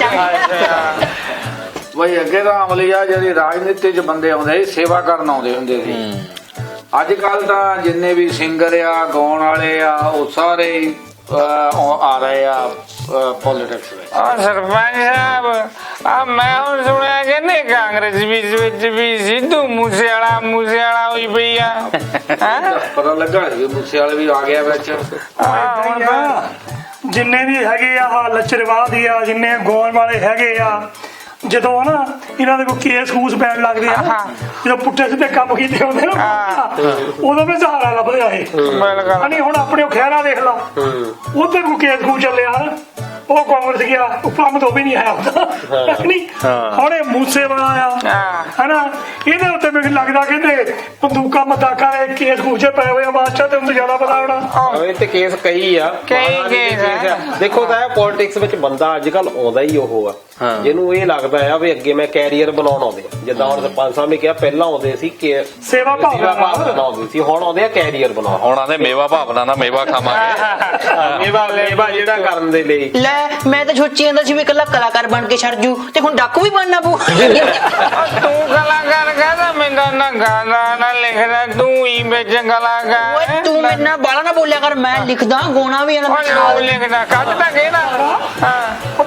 ਬਈ ਅੱਗੇ ਤਾਂ ਅਮਲੀ ਆ ਜਿਹੜੀ ਰਾਜਨੀਤੀ 'ਚ ਬੰਦੇ ਆਉਂਦੇ ਸੀ, ਸੇਵਾ ਕਰਨ ਆਉਂਦੇ ਹੁੰਦੇ ਸੀ। ਅੱਜ ਕੱਲ ਤਾਂ ਜਿੰਨੇ ਵੀ ਸਿੰਗਰ ਆ, ਗਾਉਣ ਵਾਲੇ ਆ, ਉਹ ਸਾਰੇ ਆ ਰਹੇ ਆ ਪੋਲਿਟਿਕਸ ਵਿੱਚ। ਸਰਪੰਚ ਸਾਹਿਬ, ਮੈਂ ਹੁਣ ਸੁਣਿਆ ਕਹਿੰਦੇ ਕਾਂਗਰਸ ਵਿੱਚ ਵੀ ਸਿੱਧੂ ਮੂਸੇ ਵਾਲਾ ਹੋਈ ਪਈ ਆ। ਪਤਾ ਲੱਗਾ ਜੀ ਮੂਸੇ ਵਾਲੇ ਵੀ ਆ ਗਿਆ ਵਿੱਚ। ਜਿੰਨੇ ਵੀ ਹੈਗੇ ਆ ਲੱਚਰਵਾਹ ਦੀ ਆ, ਜਿੰਨੇ ਗਾਉਣ ਵਾਲੇ ਹੈਗੇ ਆ, ਜਦੋਂ ਨਾ ਇਹਨਾਂ ਦੇ ਕੋਈ ਕੇਸ ਕੂਸ ਪੈਣ ਲੱਗਦੇ ਆ, ਜਦੋਂ ਪੁੱਠੇ ਸਿੱਧੇ ਕੰਮ ਕੀਤੇ ਹੁੰਦੇ ਨਾ, ਉਦੋਂ ਵੀ ਸਹਾਰਾ ਲੱਭਦੇ ਆ ਇਹ। ਨਹੀਂ ਹੁਣ ਆਪਣੇ ਖਹਿਰਾ ਦੇਖ ਲਾ, ਉਧਰ ਕੋਈ ਕੇਸ ਕੂਸ ਚੱਲਿਆ, ਉਹ ਕਾਂਗਰਸ ਗਿਆ, ਕੰਮ ਤੋਂ ਵੀ ਨਹੀਂ ਆਇਆ ਉਹਦਾ। ਨਹੀਂ ਹੁਣ ਇਹ ਮੂਸੇ ਵਾਲਾ ਆ ਹਨਾ, ਇਹਦੇ ਉੱਤੇ ਮੈਨੂੰ ਲੱਗਦਾ ਕਹਿੰਦੇ ਬੰਦੂਕਾਂ ਮਦਾਕਾਂ ਦੇ ਕੇਸ ਕੂਸੇ ਪਏ ਹੋਏ ਆ ਮਾਸਟਰ, ਤੇ ਉਹਨੂੰ ਜ਼ਿਆਦਾ ਪਤਾ ਹੋਣਾ। ਇਹ ਤੇ ਕੇਸ ਕਈ ਆ, ਦੇਖੋ ਤਾਂ ਪੋਲਿਟਿਕਸ ਵਿੱਚ ਬੰਦਾ ਅੱਜ ਕੱਲ ਆਉਂਦਾ ਹੀ ਉਹ ਆ ਜਿਹਨੂੰ ਇਹ ਲੱਗਦਾ ਆ ਵੀ ਅੱਗੇ ਮੈਂ ਕੈਰੀਅਰ ਬਣਾਉਣ ਆਉਂਦੇ, ਜਿੱਦਾਂ ਹੁਣ ਸਰਪੰਚ ਸਾਹਿਬ ਨੇ ਕਿਹਾ ਪਹਿਲਾਂ ਆਉਂਦੇ ਸੀ ਸੇਵਾ ਭਾਵਨਾ ਬਣਾਉਂਦੇ ਸੀ, ਹੁਣ ਆਉਂਦੇ ਆ ਕੈਰੀਅਰ ਬਣਾਉਣ। ਹੁਣ ਆਂਦੇ ਮੇਵਾ ਭਾਵਨਾ ਦਾ ਮੇਵਾ ਖਾਵਾਂਗੇ, ਮੇਵਾ ਜਿਹੜਾ ਕਰਨ ਦੇ ਲਈ। ਲੈ ਮੈਂ ਤਾਂ ਸੋਚੀ ਜਾਂਦਾ ਸੀ ਵੀ ਇਕੱਲਾ ਕਲਾਕਾਰ ਬਣ ਕੇ ਛੱਡ ਜੂ, ਤੇ ਹੁਣ ਡਾਕੂ ਵੀ ਬਣਨਾ ਪਊ। ਤੂੰ ਕਲਾਕਾਰ ਕਹਿੰਦਾ ਮੈਨੂੰ ਨਾ ਗਾਣਾ ਨਾ ਲਿਖਦਾ, ਤੂੰ ਹੀ ਵਿੱਚ ਕਲਾਕਾਰ। ਓਏ ਤੂੰ ਮੇਰੇ ਨਾਲ ਬਾਲਾ ਨਾ ਬੋਲਿਆ ਕਰ, ਮੈਂ ਲਿਖਦਾ ਗਾਉਣਾ ਵੀ ਲਿਖਦਾ ਕੱਢ ਤਾਂ ਕੇ ਨਾ।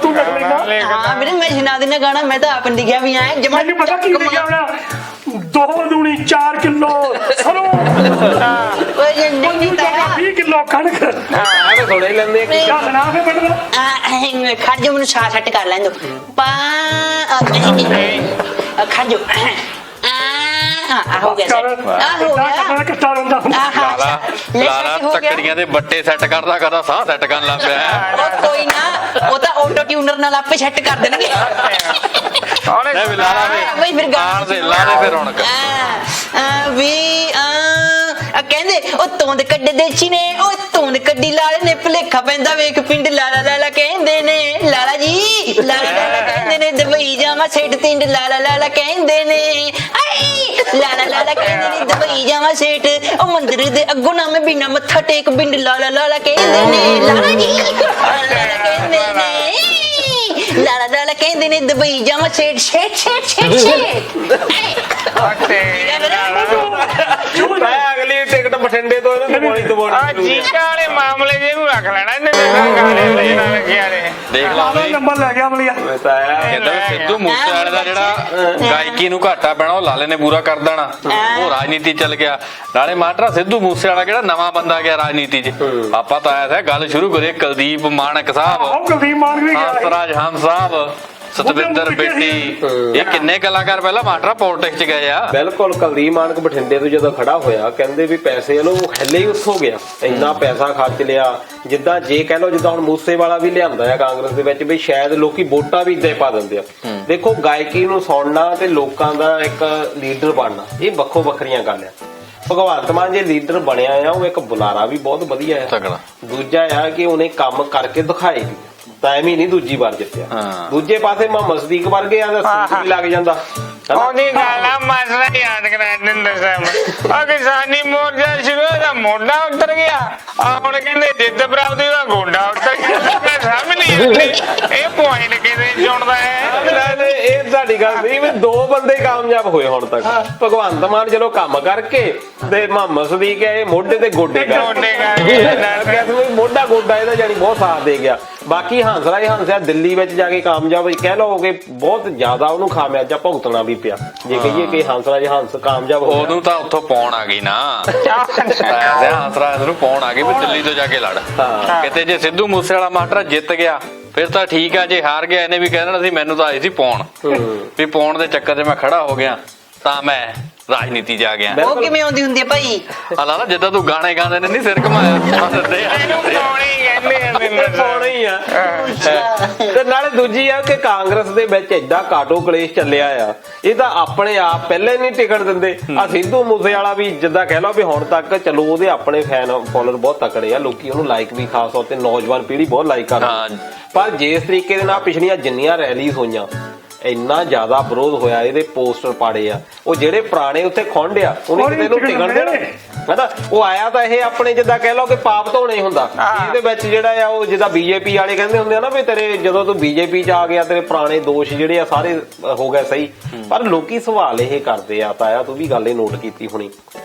ਤੂੰ ਲਿਖ ਲੈਂਦਾ? ਹਾਂ ਵੀਰੇ ਮੈਂ ਸੁਣਾ ਦਿੰਦਾ ਗਾਣਾ, ਮੈਂ ਤਾਂ ਆਪ ਲਿਖਿਆ ਵੀ ਐ ਜਮਾ। ਮੈਨੂੰ ਪਤਾ ਕੀ ਲਿਖਿਆ ਹੋਣਾ, 2 ਦੂਣੀ 4 ਕਿਲੋ ਸਰੋਂ, 20 ਕਿਲੋ ਕਣਕ। ਆਹ ਥੋੜੇ ਲੈਂਦੇ ਕਿਆ ਸੁਣਾ ਫੇ ਬਣਦਾ? ਖੜ ਜਾ ਮੈਨੂੰ ਸਾਹ ਸੱਟ ਕਰ ਲੈਣ ਦੋ। ਖੜ ਜਾ ਹੋ ਗਿਆ, ਹੋ ਗਿਆ ਕੱਟਾ ਰੋਂਦਾ ਲਾਲਾ ਤੱਕੜੀਆਂ ਦੇ ਬੱਟੇ ਸੈੱਟ ਕਰਦਾ ਸਾਹ ਸੈੱਟ ਕਰਨ ਲੱਗ ਪਿਆ। ਕੋਈ ਨਾ, ਉਹ ਤਾਂ ਆਟੋ ਟਿਊਨਰ ਨਾਲ ਆਪੇ ਸੈੱਟ ਕਰ ਦੇਣਗੇ। ਵੀ ਲਾਲਾ ਬਈ ਫਿਰ ਗਾਣ ਦੇ ਲਾ ਦੇ ਫਿਰ ਰੌਣਕ ਵੀ ਕਹਿੰਦੇ ਉਹ ਤੋਂਦ ਕੱਢੇ ਦੇਚੀ ਨੇ, ਉਹ ਤੋਂਦ ਕੱਢੀ ਲਾਲੇ ਨੇ, ਭੁਲੇਖਾ ਪੈਂਦਾ ਵੇਖ ਪਿੰਡ ਲਾਲਾ ਲਾਲਾ ਕਹਿੰਦੇ ਨੇ। ਲਾਲਾ ਜੀ ਲਾਲਾ ਲਾਲਾ ਕਹਿੰਦੇ ਨੇ, ਦਵਾਈ ਜਾਵਾਂ ਸੇਠ ਪਿੰਡ ਲਾਲਾ ਲਾਲਾ ਕਹਿੰਦੇ ਨੇ। ਲਾਲਾ ਲਾਲਾ ਕਹਿੰਦੇ ਨੇ, ਦਵਾਈ ਜਾਵਾਂ ਸੇਠ, ਉਹ ਮੰਦਿਰ ਦੇ ਅੱਗੋਂ ਨਾ ਮੈਂ ਬਿਨਾ ਮੱਥਾ ਟੇਕ ਪਿੰਡ ਲਾਲਾ ਲਾਲਾ ਕਹਿੰਦੇ ਨੇ। ਲਾਲਾ ਜੀ ਲਾਲਾ ਕਹਿੰਦੇ ਨੇ। ਲਾਲਾ ਲਾਲਾ ਕਹਿੰਦੇ ਨੇ ਦੁਬਈ ਜਾਵਾਂ ਛੇੜ ਛੇੜ ਛੇੜ ਛੇੜ ਛੇੜ ਅਗਲੀ ਟਿਕਟ ਬਠਿੰਡੇ ਤੋਂ ਇਹਨੂੰ ਦਵਾਈ ਦਵਾਉਣੀ ਚੀਕਾਂ ਵਾਲੇ ਮਾਮਲੇ ਜਿਹਨੂੰ ਰੱਖ ਲੈਣਾ ਇਹਨੇ ਗਾਣੇ ਲੱਗਿਆ ਨੇ। ਦੇਖ ਲਾ ਨੰਬਰ ਲੈ ਗਿਆ ਅਮਲੀਆ। ਕਹਿੰਦਾ ਸਿੱਧੂ ਮੂਸੇਵਾਲੇ ਦਾ ਜਿਹੜਾ ਗਾਇਕੀ ਨੂੰ ਘਾਟਾ ਪੈਣਾ ਉਹ ਲਾਲੇ ਨੇ ਪੂਰਾ ਕਰ ਦੇਣਾ, ਉਹ ਰਾਜਨੀਤੀ ਚੱਲ ਗਿਆ। ਨਾਲੇ ਮਾਟਰਾ ਸਿੱਧੂ ਮੂਸੇਵਾਲਾ ਕਿਹੜਾ ਨਵਾਂ ਬੰਦਾ ਗਿਆ ਰਾਜਨੀਤੀ 'ਚ, ਆਪਾਂ ਤਾਂ ਆਇਆ ਸੀ ਗੱਲ ਸ਼ੁਰੂ ਕਰੀਏ ਕੁਲਦੀਪ ਮਾਨਕ ਸਾਹਿਬ, ਕੁਲਦੀਪ ਮਾਨਕ ਵੀ ਹੰਸਰਾਜ ਹੰਸ ਸਾਹਿਬ, ਸਤਵਿੰਦਰ ਬੇਟੀ, ਇਹ ਕਿੰਨੇ ਕਲਾਕਾਰ ਪਹਿਲਾਂ ਮਾਟਰਾ ਪੋਲਿਟਿਕਸ 'ਚ ਗਏ ਆ। ਬਿਲਕੁਲ ਕੁਲਦੀਪ ਮਾਨਕ ਬਠਿੰਡੇ ਤੋਂ ਜਦੋਂ ਖੜਾ ਹੋਇਆ ਕਹਿੰਦੇ ਵੀ ਪੈਸੇ ਇਹਨੂੰ ਹੱਲੇ ਹੀ ਉੱਥੋਂ ਗਿਆ, ਇੰਨਾ ਪੈਸਾ ਖਰਚ ਲਿਆ। ਜਿੱਦਾਂ ਜੇ ਕਹਿ ਲਓ ਜਿੱਦਾਂ ਹੁਣ ਮੂਸੇਵਾਲਾ ਵੀ ਲਿਆਂਦਾ ਆ ਕਾਂਗਰਸ ਦੇ ਵਿੱਚ, ਵੀ ਸ਼ਾਇਦ ਲੋਕੀ ਵੋਟਾਂ ਵੀ ਇਦਾਂ ਪਾ ਦਿੰਦੇ ਆ। ਦੇਖੋ ਗਾਇਕੀ ਨੂੰ ਸੁਣਨਾ ਤੇ ਲੋਕਾਂ ਦਾ ਇੱਕ ਲੀਡਰ ਬਣਨਾ ਇਹ ਵੱਖੋ ਵੱਖਰੀਆਂ ਗੱਲ ਆ। ਭਗਵੰਤ ਮਾਨ ਜੇ ਲੀਡਰ ਬਣਿਆ ਆ ਉਹ ਇੱਕ ਬੁਲਾਰਾ ਵੀ ਬਹੁਤ ਵਧੀਆ ਆ, ਦੂਜਾ ਆ ਕਿ ਉਹਨੇ ਕੰਮ ਕਰਕੇ ਦਿਖਾਏ ਵੀ, ਤਾਂ ਐਵੇਂ ਨਹੀਂ ਦੂਜੀ ਵਾਰ ਜਿੱਤਿਆ। ਦੂਜੇ ਪਾਸੇ ਮੈਂ ਸਦੀਕ ਵਰਗੇ ਆ ਦਾ ਵੀ ਲੱਗ ਜਾਂਦਾ। ਉਹਦੀ ਗੱਲ ਆ ਮਸਲਾ ਯਾਦ ਕਰਾ ਦਿੰਦਾ ਸਾਹਿਬ, ਉਹ ਕਿਸਾਨੀ ਮੋਰਚਾ ਸ਼ੁਰੂ ਹੋਇਆ ਮੋਢਾ ਉੱਤਰ ਗਿਆ, ਹੁਣ ਕਹਿੰਦੇ ਜਿੱਤ ਪ੍ਰਾਪਤੀ ਦਾ ਗੋਡਾ ਉੱਤਰ ਗਿਆ। ਸਮਝ ਨਹੀਂ ਇਹ ਪੁਆਇੰਟ ਕਿਤੇ ਚੁਣਦਾ ਹੈ। ਇਹ ਤੁਹਾਡੀ ਗੱਲ ਨਹੀਂ ਵੀ ਦੋ ਬੰਦੇ ਕਾਮਯਾਬ ਹੋਏ ਹੁਣ ਤੱਕ, ਭਗਵੰਤ ਮਾਨ ਚਲੋ ਕੰਮ ਕਰਕੇ ਤੇ ਮੁਹੰਮਦ ਸਦੀਕ ਹੈ ਇਹ ਮੋਢੇ ਤੇ ਗੋਡੇ ਮੋਢਾ ਗੋਡਾ ਇਹਦਾ ਜਾਨੀ ਬਹੁਤ ਸਾਥ ਦੇ ਗਿਆ। ਬਾਕੀ ਹੰਸਰਾਜ ਹੰਸਿਆ ਦਿੱਲੀ ਵਿੱਚ ਜਾ ਕੇ ਕਾਮਯਾਬ ਕਹਿ ਲਓ ਕਿ ਬਹੁਤ ਜ਼ਿਆਦਾ ਉਹਨੂੰ ਖਾਮਿਆਜਾ ਭੁਗਤਣਾ ਵੀ ਪਿਆ। ਜੇ ਕਹੀਏ ਕਿ ਹੰਸਰਾਜ ਹੰਸ ਕਾਮਯਾਬ ਉਹਨੂੰ ਤਾਂ ਉੱਥੋਂ ਪਾਉਣ ਆ ਗਈ ਨਾ, ਹੰਸਰਾਜ ਨੂੰ ਪਾਉਣ ਆ ਗਈ ਵੀ ਦਿੱਲੀ ਤੋਂ ਜਾ ਕੇ ਲੜ। ਕਿਤੇ ਜੇ ਸਿੱਧੂ ਮੂਸੇਵਾਲਾ ਮਾਸਟਰ ਜਿੱਤ ਗਿਆ ਫਿਰ ਤਾਂ ਠੀਕ ਆ, ਜੇ ਹਾਰ ਗਿਆ ਇਹਨੇ ਵੀ ਕਹਿ ਦੇਣਾ ਸੀ ਮੈਨੂੰ ਤਾਂ ਆਈ ਸੀ ਪਾਉਣ, ਵੀ ਪਾਉਣ ਦੇ ਚੱਕਰ 'ਚ ਮੈਂ ਖੜਾ ਹੋ ਗਿਆ ਤਾਂ ਮੈਂ ਰਾਜਨੀਤੀ ਜਾ ਗਿਆ। ਉਹ ਕਿਵੇਂ ਆਉਂਦੀ ਹੁੰਦੀ ਹੈ ਭਾਈ? ਲਾਲਾ ਜਿੱਦਾਂ ਤੂੰ ਗਾਣੇ ਗਾਉਂਦੇ ਨੇ ਨਹੀਂ ਸਿਰ ਘਮਾਇਆ ਤੇ ਨਾਲੇ ਦੂਜੀ ਆ ਕਿ ਕਾਂਗਰਸ ਦੇ ਵਿੱਚ ਏਦਾਂ ਕਾਟੋ ਕਲੇਸ਼ ਚੱਲਿਆ ਆ, ਇਹ ਤਾਂ ਆਪਣੇ ਆਪ ਪਹਿਲੇ ਨਹੀਂ ਟਿਕਟ ਦਿੰਦੇ। ਆ ਸਿੱਧੂ ਮੂਸੇਵਾਲਾ ਵੀ ਜਿੱਦਾਂ ਕਹਿ ਲਓ ਵੀ ਹੁਣ ਤੱਕ ਚਲੋ ਉਹਦੇ ਆਪਣੇ ਫੈਨ ਫੋਲੋਅਰ ਬਹੁਤ ਤਕੜੇ ਆ, ਲੋਕੀ ਉਹਨੂੰ ਲਾਈਕ ਵੀ ਖਾਸ ਤੌਰ ਤੇ ਨੌਜਵਾਨ ਪੀੜ੍ਹੀ ਬਹੁਤ ਲਾਈਕ ਕਰਦੀ, ਪਰ ਜਿਸ ਤਰੀਕੇ ਦੇ ਨਾਲ ਪਿਛਲੀਆਂ ਜਿੰਨੀਆਂ ਰੈਲੀਜ਼ ਹੋਈਆਂ ਇੰਨਾ ਜ਼ਿਆਦਾ ਵਿਰੋਧ ਹੋਇਆ, ਇਹਦੇ ਪੋਸਟਰ ਪਾੜੇ ਆ, ਉਹ ਜਿਹੜੇ ਪੁਰਾਣੇ ਉੱਥੇ ਖੁੰਡ ਆ ਉਹਨੇ ਕਿਤੇ ਨੂੰ ਟਿਕਣ ਦੇਣਾ ਹਨਾ। ਉਹ ਆਇਆ ਤਾਂ ਇਹ ਆਪਣੇ ਜਿੱਦਾਂ ਕਹਿ ਲਓ ਕਿ ਪਾਪ ਧੋਣੇ ਹੁੰਦਾ, ਇਹਦੇ ਵਿੱਚ ਜਿਹੜਾ ਆ ਉਹ ਜਿੱਦਾਂ ਬੀਜੇਪੀ ਵਾਲੇ ਕਹਿੰਦੇ ਹੁੰਦੇ ਆ ਨਾ ਵੀ ਤੇਰੇ ਜਦੋਂ ਤੂੰ ਬੀਜੇਪੀ 'ਚ ਆ ਗਿਆ ਤੇਰੇ ਪੁਰਾਣੇ ਦੋਸ਼ ਜਿਹੜੇ ਆ ਸਾਰੇ ਹੋ ਗਏ ਸਹੀ। ਪਰ ਲੋਕੀ ਸਵਾਲ ਇਹ ਕਰਦੇ ਆ, ਤਾਂ ਆ ਤੂੰ ਵੀ ਗੱਲ ਇਹ ਨੋਟ ਕੀਤੀ ਹੋਣੀ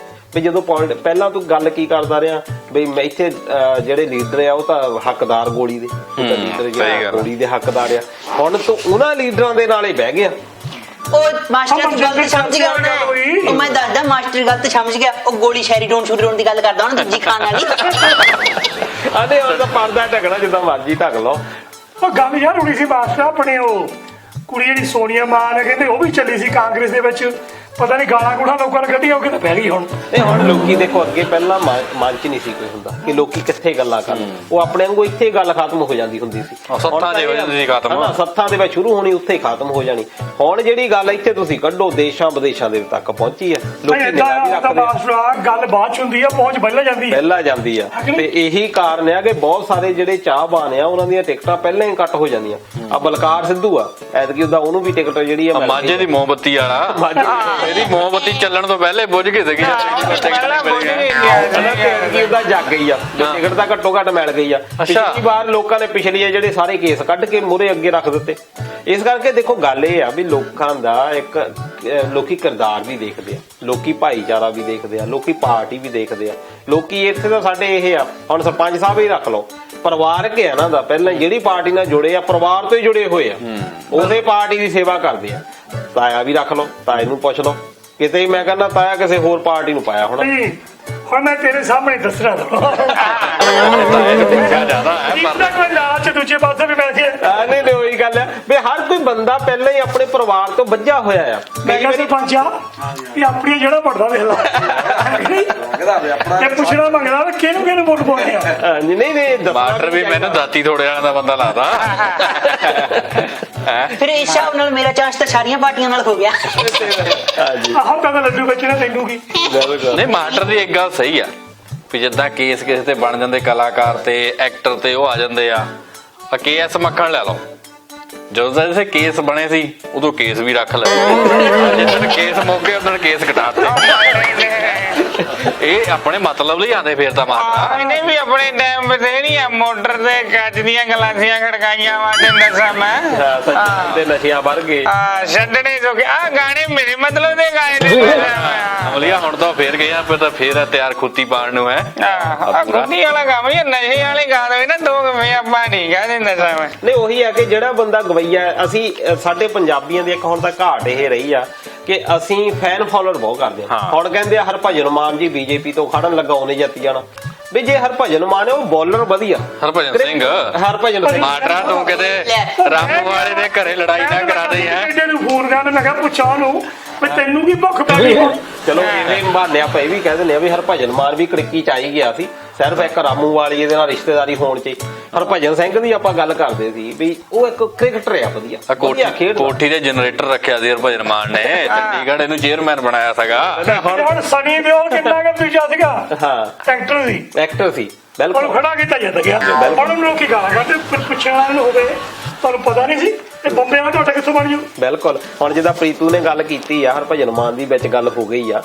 ਵੀ ਜਦੋਂ ਪੁਆਇੰਟ ਪਹਿਲਾਂ ਤੂੰ ਗੱਲ ਕੀ ਕਰਦਾ ਰਿਹਾ ਵੀ ਮੈਂ ਇੱਥੇ ਜਿਹੜੇ ਲੀਡਰ ਆ ਉਹ ਤਾਂ ਹੱਕਦਾਰ ਗੋਲੀ ਦੇ, ਲੀਡਰ ਜਿਹੜਾ ਗੋਲੀ ਦੇ ਹੱਕਦਾਰ ਆ, ਹੁਣ ਤੂੰ ਉਹਨਾਂ ਲੀਡਰਾਂ ਦੇ ਨਾਲ ਹੀ ਬਹਿ ਗਿਆ। ਉਹ ਮਾਸਟਰ ਦੀ ਗੱਲ ਸਮਝ ਗਿਆ ਹੁਣ, ਉਹ ਮੈਂ ਦੱਸਦਾ ਮਾਸਟਰ ਗੱਲ ਤੇ ਸਮਝ ਗਿਆ, ਉਹ ਗੋਲੀ ਸ਼ੈਰੀ ਡੋਨ ਸ਼ੂਟ ਡੋਨ ਦੀ ਗੱਲ ਕਰਦਾ ਹੁਣ ਦੂਜੀ ਖਾਨ ਵਾਲੀ। ਆਦੇ ਉਹ ਤਾਂ ਪਰਦਾ ਢਕਣਾ ਜਿੱਦਾਂ ਮਰਜੀ ਢਕ ਲਓ। ਉਹ ਗੱਲ ਯਾਰ ਹੋਣੀ ਸੀ ਮਾਸਟਰ ਆਪਣੇ ਉਹ ਕੁੜੀ ਜਿਹੜੀ ਸੋਨੀਆ ਮਾਨ ਕਹਿੰਦੇ ਉਹ ਵੀ ਚੱਲੀ ਸੀ ਕਾਂਗਰਸ ਦੇ ਵਿੱਚ, ਪਤਾ ਨਹੀਂ ਗਾਲਾਂ ਗੁਣਾ ਲੋਕਾਂ ਨੇ ਕੱਢੀਆਂ ਉਹ ਕਿਤੇ ਬਹਿ ਗਈ ਹੁਣ। ਇਹ ਹੁਣ ਲੋਕੀ ਦੇਖੋ ਅੱਗੇ ਪਹਿਲਾਂ ਮਨ ਚ ਨਹੀਂ ਸੀ ਕੋਈ ਹੁੰਦਾ ਕਿ ਲੋਕੀ ਕਿੱਥੇ ਗੱਲਾਂ ਕਰਨ, ਉਹ ਆਪਣੇ ਵਾਂਗੂ ਇੱਥੇ ਗੱਲ ਖਤਮ ਹੋ ਜਾਂਦੀ ਹੁੰਦੀ ਸੀ, ਸੱਥਾਂ ਦੇ ਹੋ ਜਾਂਦੀ ਸੀ ਖਤਮ, ਸੱਥਾਂ ਦੇ ਵਿੱਚ ਸ਼ੁਰੂ ਹੋਣੀ ਉੱਥੇ ਖਤਮ ਹੋ ਜਾਣੀ। ਹੁਣ ਜਿਹੜੀ ਗੱਲ ਇੱਥੇ ਤੁਸੀਂ ਕੱਢੋ ਦੇਸ਼ਾਂ ਵਿਦੇਸ਼ਾਂ ਦੇ ਤੱਕ ਪਹੁੰਚੀ ਆ, ਲੋਕੀ ਨਿਗਾਹ ਵੀ ਰੱਖਦੇ ਆ, ਗੱਲ ਬਾਅਦ ਚ ਹੁੰਦੀ ਆ ਪਹੁੰਚ ਪਹਿਲਾਂ ਜਾਂਦੀ ਆ। ਤੇ ਇਹੀ ਕਾਰਨ ਆ ਕਿ ਬਹੁਤ ਸਾਰੇ ਜਿਹੜੇ ਚਾਹਵਾਨ ਆ ਉਹਨਾਂ ਦੀਆਂ ਟਿਕਟਾਂ ਪਹਿਲਾਂ ਹੀ ਕੱਟ ਹੋ ਜਾਂਦੀਆਂ। ਆ ਬਲਕਾਰ ਸਿੱਧੂ ਆ ਐਤਕੀ ਉਹਨੂੰ ਵੀ ਟਿਕਟ ਜਿਹੜੀ ਆ ਮਾਝੇ ਦੀ ਮੋਮਬੱਤੀ ਵਾਲਾ, ਇਹਦੀ ਮੋਮਬੱਤੀ ਚੱਲਣ ਤੋਂ ਪਹਿਲੇ ਬੁੱਝ ਗਈ ਸੀਗੀ, ਉਹਦਾ ਜੱਗ ਗਈ ਆ ਟਿਕਟ ਤਾਂ ਘੱਟੋ ਘੱਟ ਮਿਲ ਗਈ ਆ। ਪਿਛਲੀ ਵਾਰ ਲੋਕਾਂ ਨੇ ਪਿਛਲੀ ਜਿਹੜੇ ਸਾਰੇ ਕੇਸ ਕੱਢ ਕੇ ਮੂਹਰੇ ਅੱਗੇ ਰੱਖ ਦਿੱਤੇ। ਇਸ ਕਰਕੇ ਦੇਖੋ ਗੱਲ ਇਹ ਆ ਵੀ ਲੋਕਾਂ ਦਾ ਇੱਕ ਲੋਕੀ ਕਿਰਦਾਰ ਵੀ ਦੇਖਦੇ ਆ, ਲੋਕੀ ਭਾਈਚਾਰਾ ਵੀ ਦੇਖਦੇ ਆ, ਲੋਕੀ ਪਾਰਟੀ ਵੀ ਦੇਖਦੇ ਆ। ਲੋਕੀ ਇੱਥੇ ਤਾਂ ਸਾਡੇ ਇਹ ਆ ਹੁਣ ਸਰਪੰਚ ਸਾਹਿਬ ਹੀ ਰੱਖ ਲਓ, ਪਰਿਵਾਰਕ ਹੈ ਇਹਨਾਂ ਦਾ, ਪਹਿਲਾਂ ਜਿਹੜੀ ਪਾਰਟੀ ਨਾਲ ਜੁੜੇ ਆ ਪਰਿਵਾਰ ਤੋਂ ਹੀ ਜੁੜੇ ਹੋਏ ਆ, ਉਸੇ ਪਾਰਟੀ ਦੀ ਸੇਵਾ ਕਰਦੇ ਆ। ਤਾਇਆ ਵੀ ਰੱਖ ਲਓ, ਤਾਏ ਨੂੰ ਪੁੱਛ ਲਓ, ਕਿਤੇ ਮੈਂ ਕਹਿੰਦਾ ਤਾਇਆ ਕਿਸੇ ਹੋਰ ਪਾਰਟੀ ਨੂੰ ਪਾਇਆ ਹੋਣਾ। ਹੁਣ ਮੈਂ ਤੇਰੇ ਸਾਹਮਣੇ ਦੱਸਣਾ ਕੋਈ ਲਾਚ ਦੂਜੇ ਪਾਸੇ ਵੀ ਬੈਠੇ ਨਹੀਂ ਉਹੀ ਗੱਲ ਹੈ ਵੀ ਹਰ ਕੋਈ ਬੰਦਾ ਪਹਿਲਾਂ ਹੀ ਆਪਣੇ ਪਰਿਵਾਰ ਤੋਂ ਵੱਜਾ ਹੋਇਆ ਆ। ਮੈਂ ਸਰਪੰਚ ਆ ਵੀ ਆਪਣੀਆਂ ਜਿਹੜਾ ਪੜਦਾ ਵੇਖ ਲਾ ਇਹ ਪੁੱਛਣਾ ਮੰਗਦਾ ਵੀ ਕਿਹਨੂੰ ਕਿਹਨੂੰ ਵੋਟ ਪਾਉਣੀ ਆ। ਨਹੀਂ ਮਾਸਟਰ ਵੀ ਮੈਨੂੰ ਦਾਤੀ ਥੋੜੇ ਵਾਲਿਆਂ ਦਾ ਬੰਦਾ ਲੱਗਦਾ। ਫਿਰ ਇਸ ਹਿਸਾਬ ਨਾਲ ਮੇਰਾ ਚਾਂਸ ਤਾਂ ਸਾਰੀਆਂ ਪਾਰਟੀਆਂ ਨਾਲ ਹੋ ਗਿਆ। ਆਹ ਤਾਂ ਲੱਡੂ ਬੱਚੇ ਤੈਨੂੰ ਕੀ ਨਹੀਂ। ਮਾਸਟਰ ਦੀ ਇੱਕ ਗੱਲ ਸਹੀ ਆ ਵੀ ਜਿੱਦਾਂ ਕੇਸ ਕਿਸੇ ਤੇ ਬਣ ਜਾਂਦੇ ਕਲਾਕਾਰ ਤੇ ਐਕਟਰ ਤੇ ਉਹ ਆ ਜਾਂਦੇ ਆ, KS ਮੱਖਣ ਲੈ ਲਓ, ਜਦੋਂ ਇਸੇ ਕੇਸ ਬਣੇ ਸੀ ਉਦੋਂ ਕੇਸ ਵੀ ਰੱਖ ਲਏ, ਜਿੱਦਣ ਕੇਸ ਮੁੱਕ ਗਏ ਉਦੋਂ ਕੇਸ ਘਟਾ ਦਿੱਤੇ। ਇਹ ਆਪਣੇ ਮਤਲਬ ਲਈ ਆਂਦੇ ਫੇਰ ਤਾਂ ਮਾਰਦਾ ਇਹਨੇ ਵੀ ਆਪਣੇ ਟਾਈਮ ਬਥੇਰੀਆਂ ਮੋਟਰ ਤੇ ਕੱਚ ਦੀਆਂ ਗਲਾਸੀਆਂ ਖੜਕਾਈਆਂ ਵਾ ਤੇ ਨਸ਼ਾ ਮੈਂ ਤੇ ਨਸ਼ਿਆਂ ਵਰ ਗਏ ਛੱਡਣੇ ਤੋਂ ਆ ਗਾਣੇ ਮੇਰੇ ਮਤਲਬ ਦੇ ਗਾਏ ਨੇ ਅਮਲੀਆ ਹੁਣ ਤਾਂ ਫੇਰ ਗਏ ਆ ਫੇਰ ਤਿਆਰ ਖੁੱਤੀ ਪਾਣ ਨੂੰ ਹੈ ਖੁੱਤੀ ਵਾਲਾ ਕੰਮ ਹੀ ਨਸ਼ੇ ਵਾਲੇ ਗਾ ਦੇ ਨਾ ਦੋ ਗਵੇਂ ਆਪਾਂ ਠੀਕ ਆ ਤੇ ਨਸ਼ਾ ਮੈਂ ਨਹੀਂ ਉਹੀ ਆ ਕਿ ਜਿਹੜਾ ਬੰਦਾ ਗਵਈਆ ਅਸੀਂ ਸਾਡੇ ਪੰਜਾਬੀਆਂ ਦੀ ਇੱਕ ਹੁਣ ਤਾਂ ਘਾਟ ਇਹ ਰਹੀ ਆ ਕਿ ਅਸੀਂ ਫੈਨ ਫਾਲੋਅਰ ਬਹੁਤ ਕਰਦੇ ਹਾਂ ਹੁਣ ਕਹਿੰਦੇ ਆ ਹਰਭਜਨ ਮਾਨ ਜੀ ਬੀਜੇਪੀ ਤੋਂ ਖੜਨ ਲੱਗਾ ਉਹਨੇ ਜਿੱਤ ਜਾਣਾ ਵੀ ਜੇ ਹਰਭਜਨ ਮਾਨ ਹੈ ਉਹ ਬੋਲਰ ਵਧੀਆ ਹਰਭਜਨ ਸਿੰਘ ਮਾਟਰਾ ਤੋਂ ਕਿਤੇ ਰਾਮੂ ਵਾਲੇ ਦੇ ਘਰੇ ਲੜਾਈ ਨਾ ਕਰਾ ਦੇ ਹੈ ਇਹਨੂੰ ਫੋਨ ਕਰਨ ਮੈਂ ਕਿਹਾ ਪੁੱਛਾਂ ਉਹਨੂੰ ਵੀ ਤੈਨੂੰ ਕੀ ਭੁੱਖ ਪੈ ਗਈ ਚਲੋ ਇਵੇਂ ਬਹਾਨੇ ਆਪਾਂ ਇਹ ਵੀ ਕਹਿ ਦਿੰਦੇ ਆ ਵੀ ਹਰਭਜਨ ਮਾਨ ਵੀ ਕੜਕੀ ਚ ਆਈ ਗਿਆ ਸੀ ਸਿਰਫ ਇੱਕ ਰਾਮੂ ਵਾਲੀ ਇਹਦੇ ਨਾਲ ਰਿਸ਼ਤੇਦਾਰੀ ਹੋਣ ਚ ਹਰਭਜਨ ਸਿੰਘ ਦੀ ਆਪਾਂ ਗੱਲ ਕਰਦੇ ਸੀ ਵੀ ਉਹ ਇੱਕ ਕ੍ਰਿਕਟਰ ਆ ਵਧੀਆ ਕੋਠੀ ਦੇ ਜਨਰੇਟਰ ਰੱਖਿਆ ਸੀ ਹਰਭਜਨ ਮਾਨ ਨੇ ਚੰਡੀਗੜ੍ਹ ਇਹਨੂੰ ਚੇਅਰਮੈਨ ਬਣਾਇਆ ਸੀਗਾ ਹੁਣ ਸਨੀ ਦਿਓਲ ਕਿੰਨਾ ਕੁ ਦੂਜਾ ਸੀਗਾ ਐਕਟਰ ਸੀ ਬਿਲਕੁਲ ਖੜਾ ਕੀਤਾ ਜਾਂਦਾ ਗਿਆ ਹੁਣ ਉਹਨੂੰ ਲੋਕੀ ਗਾਲਾਂ ਕੱਢਦੇ ਪੁੱਛਣ ਵਾਲੇ ਨੂੰ ਹੋਵੇ ਤੁਹਾਨੂੰ ਪਤਾ ਨਹੀਂ ਸੀ ਤੇ ਬੰਬੇ ਵਾਲਾ ਤੁਹਾਡਾ ਕਿੱਥੋਂ ਬਣ ਜੂ ਬਿਲਕੁਲ ਹੁਣ ਜਿੱਦਾਂ ਪ੍ਰੀਤੂ ਨੇ ਗੱਲ ਕੀਤੀ ਆ ਹਰਭਜਨ ਮਾਨ ਦੀ ਵਿੱਚ ਗੱਲ ਹੋ ਗਈ ਆ